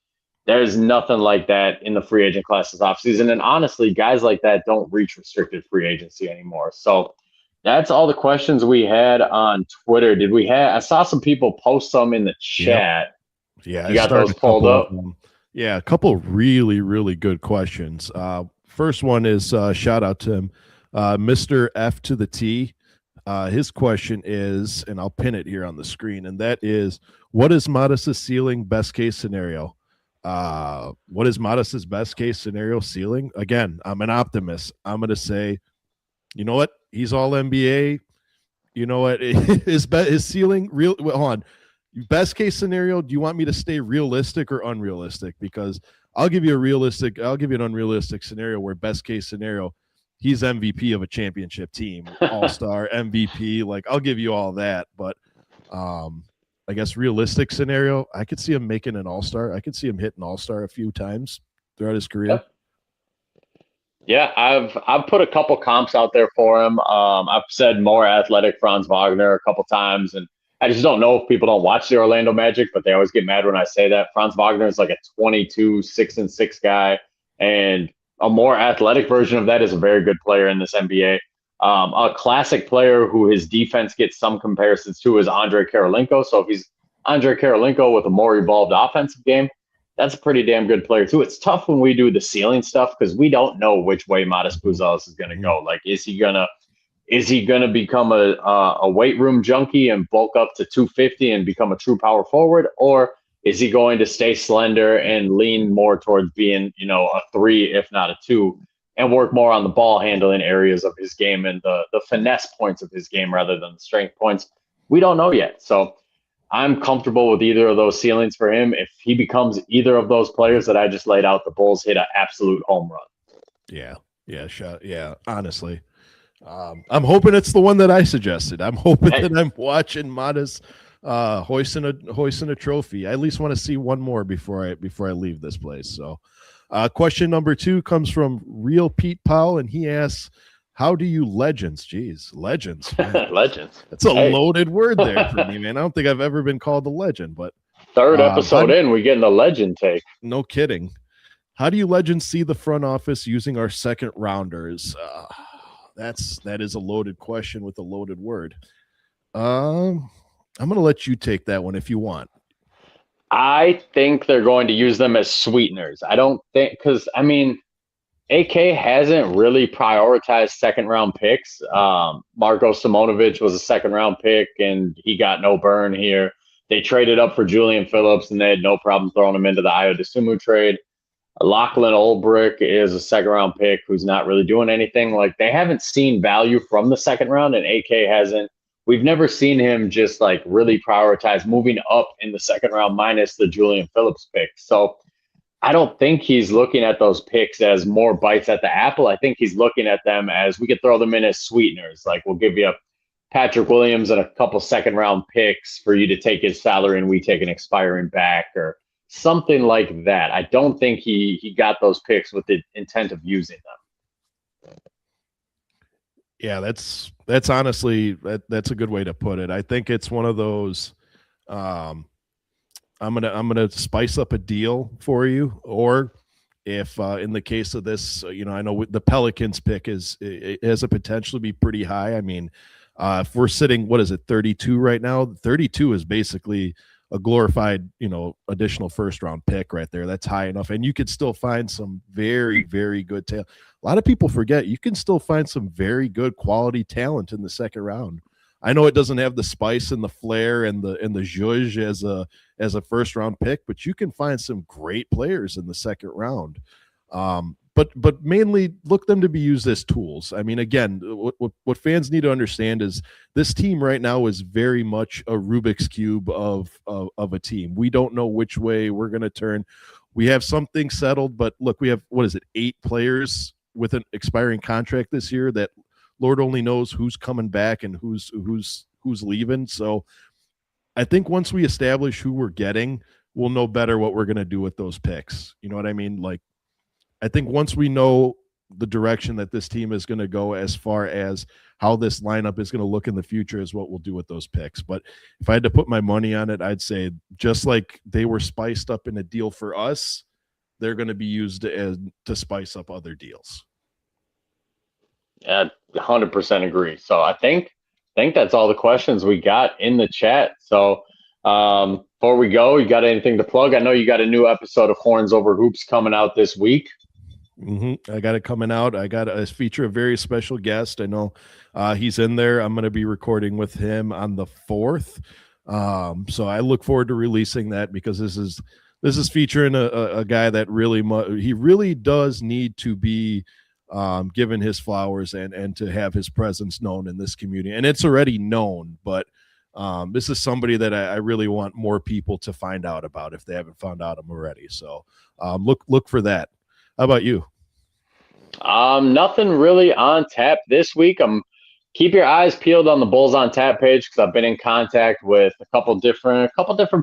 D: there's nothing like that in the free agent classes offseason. And honestly, guys like that don't reach restricted free agency anymore. So that's all the questions we had on Twitter. I saw some people post some in the chat.
C: Yeah.
D: You got those pulled up?
C: Yeah, a couple of really, really good questions. First one is shout out to him, Mr. F to the T. His question is, and I'll pin it here on the screen, and that is, what is Modest's ceiling best case scenario? What is Modest's best case scenario ceiling? Again, I'm an optimist. I'm going to say, you know what? He's all NBA. You know what? His ceiling, hold on. Best case scenario, do you want me to stay realistic or unrealistic? Because I'll give you an unrealistic scenario where best case scenario, he's MVP of a championship team, all-star, MVP. Like, I'll give you all that. But I guess realistic scenario, I could see him making an all-star. I could see him hitting all-star a few times throughout his career.
D: Yeah, I've put a couple comps out there for him. I've said more athletic Franz Wagner a couple times, and I just don't know if people don't watch the Orlando Magic, but they always get mad when I say that. Franz Wagner is like a 22, 6-6 guy, and a more athletic version of that is a very good player in this NBA. A classic player who his defense gets some comparisons to is Andre Karolinko. So if he's Andre Karolinko with a more evolved offensive game, that's a pretty damn good player too. It's tough when we do the ceiling stuff because we don't know which way Modest Buzelis is going to go. Like, is he gonna become a weight room junkie and bulk up to 250 and become a true power forward, or is he going to stay slender and lean more towards being, a 3, if not a 2, and work more on the ball handling areas of his game and the finesse points of his game rather than the strength points? We don't know yet. So I'm comfortable with either of those ceilings for him. If he becomes either of those players that I just laid out, the Bulls hit an absolute home run.
C: Yeah. Honestly, I'm hoping it's the one that I suggested. I'm hoping that I'm watching Modest hoisting a trophy. I at least want to see one more before I leave this place. So, question number 2 comes from Real Pete Powell, and he asks, "How do you legends?" Geez, legends.
D: Legends.
C: That's a loaded word there for me, man. I don't think I've ever been called a legend, but
D: third episode in, we're getting a legend take.
C: No kidding. How do you legends see the front office using our second rounders? That is a loaded question with a loaded word. I'm going to let you take that one if you want.
D: I think they're going to use them as sweeteners. I don't think, because AK hasn't really prioritized second round picks. Marko Simonovic was a second round pick and he got no burn here. They traded up for Julian Phillips and they had no problem throwing him into the Ayo Dosunmu trade. Lachlan Olbrich is a second round pick who's not really doing anything. Like, they haven't seen value from the second round, and AK hasn't. We've never seen him just like really prioritize moving up in the second round minus the Julian Phillips pick. So I don't think he's looking at those picks as more bites at the apple. I think he's looking at them as we could throw them in as sweeteners. Like, we'll give you Patrick Williams and a couple second round picks for you to take his salary and we take an expiring back, or something like that. I don't think he got those picks with the intent of using them.
C: Yeah, that's honestly that's a good way to put it. I think it's one of those. I'm gonna spice up a deal for you, or if in the case of this, I know the Pelicans pick it has a potential to be pretty high. I mean, if we're sitting, what is it, 32 right now? 32 is basically a glorified, additional first round pick right there. That's high enough, and you could still find some very, very good talent. A lot of people forget you can still find some very good quality talent in the second round. I know it doesn't have the spice and the flair and the zhuzh as a first round pick, but you can find some great players in the second round. But mainly look them to be used as tools. I mean, again, what fans need to understand is this team right now is very much a Rubik's Cube of a team. We don't know which way we're going to turn. We have something settled, but look, we have, 8 players with an expiring contract this year that Lord only knows who's coming back and who's leaving. So I think once we establish who we're getting, we'll know better what we're going to do with those picks. You know what I mean? Like, I think once we know the direction that this team is going to go as far as how this lineup is going to look in the future is what we'll do with those picks. But if I had to put my money on it, I'd say just like they were spiced up in a deal for us, they're going to be used to spice up other deals.
D: Yeah, 100% agree. So I think that's all the questions we got in the chat. So before we go, you got anything to plug? I know you got a new episode of Horns Over Hoops coming out this week.
C: I got it coming out. I got a feature a very special guest. I know he's in there. I'm going to be recording with him on the 4th. So I look forward to releasing that because this is featuring a guy that he really does need to be given his flowers and to have his presence known in this community. And it's already known, but this is somebody that I really want more people to find out about if they haven't found out him already. So look for that. How about you?
D: Nothing really on tap this week. Keep your eyes peeled on the Bulls on Tap page because I've been in contact with a couple different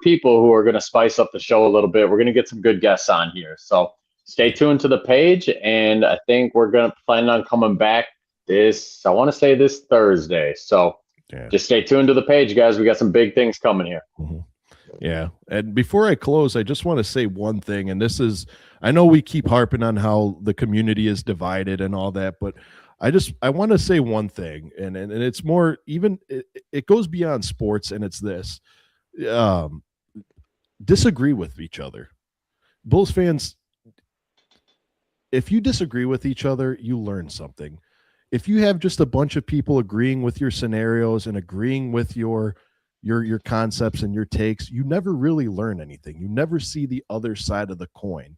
D: people who are going to spice up the show a little bit. We're going to get some good guests on here. So stay tuned to the page, and I think we're going to plan on coming back this Thursday. So just stay tuned to the page, guys. We got some big things coming here.
C: Mm-hmm. Yeah. And before I close, I just want to say one thing, and I know we keep harping on how the community is divided and all that, but I want to say one thing, and it's more, even it goes beyond sports, and it's this. Disagree with each other. Bulls fans, if you disagree with each other, you learn something. If you have just a bunch of people agreeing with your scenarios and agreeing with your concepts and your takes, you never really learn anything. You never see the other side of the coin.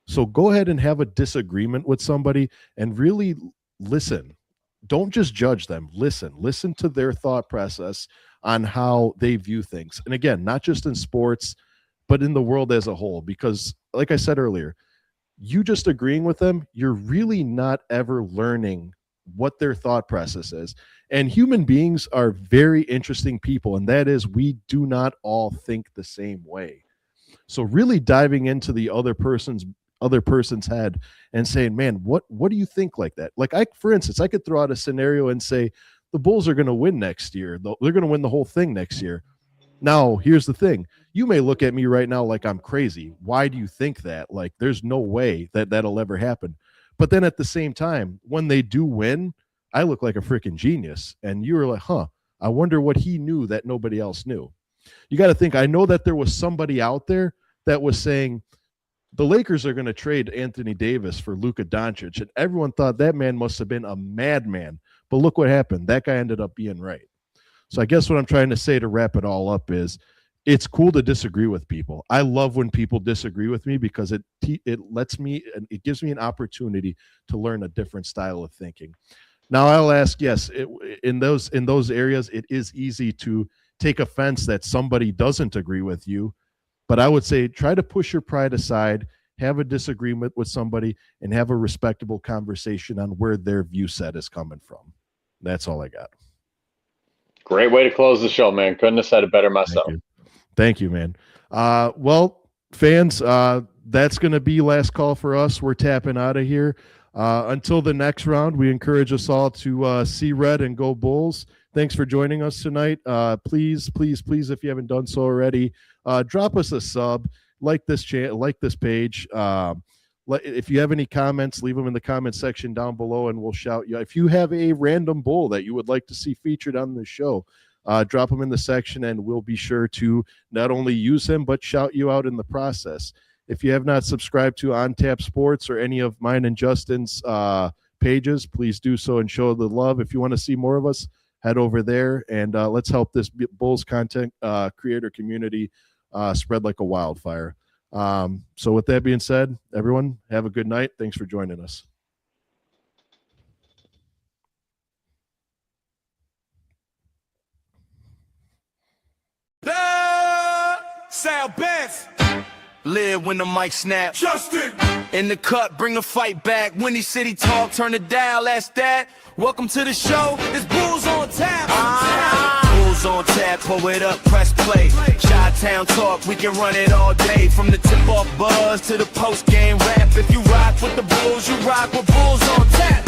C: So go ahead and have a disagreement with somebody and really listen. Don't just judge them. Listen to their thought process on how they view things. And again, not just in sports, but in the world as a whole, because like I said earlier, you just agreeing with them, you're really not ever learning what their thought process is. And human beings are very interesting people, and that is, we do not all think the same way. So really diving into the other person's head and saying, man, what do you think like that? Like, for instance, I could throw out a scenario and say the Bulls are going to win next year. They're going to win the whole thing next year. Now, here's the thing. You may look at me right now like I'm crazy. Why do you think that? Like, there's no way that'll ever happen. But then at the same time, when they do win, I look like a freaking genius. And you were like, I wonder what he knew that nobody else knew. You got to think, I know that there was somebody out there that was saying the Lakers are going to trade Anthony Davis for Luka Doncic. And everyone thought that man must have been a madman. But look what happened. That guy ended up being right. So I guess what I'm trying to say to wrap it all up is it's cool to disagree with people. I love when people disagree with me because it gives me an opportunity to learn a different style of thinking. Now I'll ask, yes, in those areas, it is easy to take offense that somebody doesn't agree with you. But I would say try to push your pride aside, have a disagreement with somebody, and have a respectable conversation on where their view set is coming from. That's all I got. Great way to close the show, man. Couldn't have said it better myself. Thank you, man. Well, fans, that's going to be last call for us. We're tapping out of here. Until the next round, we encourage us all to see red and go Bulls. Thanks for joining us tonight. Please, if you haven't done so already, drop us a sub, like this page. If you have any comments, leave them in the comment section down below, and we'll shout you. If you have a random bull that you would like to see featured on the show, drop them in the section, and we'll be sure to not only use him, but shout you out in the process. If you have not subscribed to On Tap Sports or any of mine and Justin's pages, please do so and show the love. If you want to see more of us, head over there, and let's help this Bulls content creator community spread like a wildfire. So with that being said, everyone, have a good night. Thanks for joining us.
B: Sal-Bass. Live when the mic snap. Justin. In the cut, bring the fight back. Windy City talk, turn it down, that's that. Welcome to the show, it's Bulls on tap. Bulls on tap, pull it up, press play. Chi-Town talk, we can run it all day. From the tip-off buzz to the post-game rap. If you rock with the Bulls, you rock with Bulls on tap.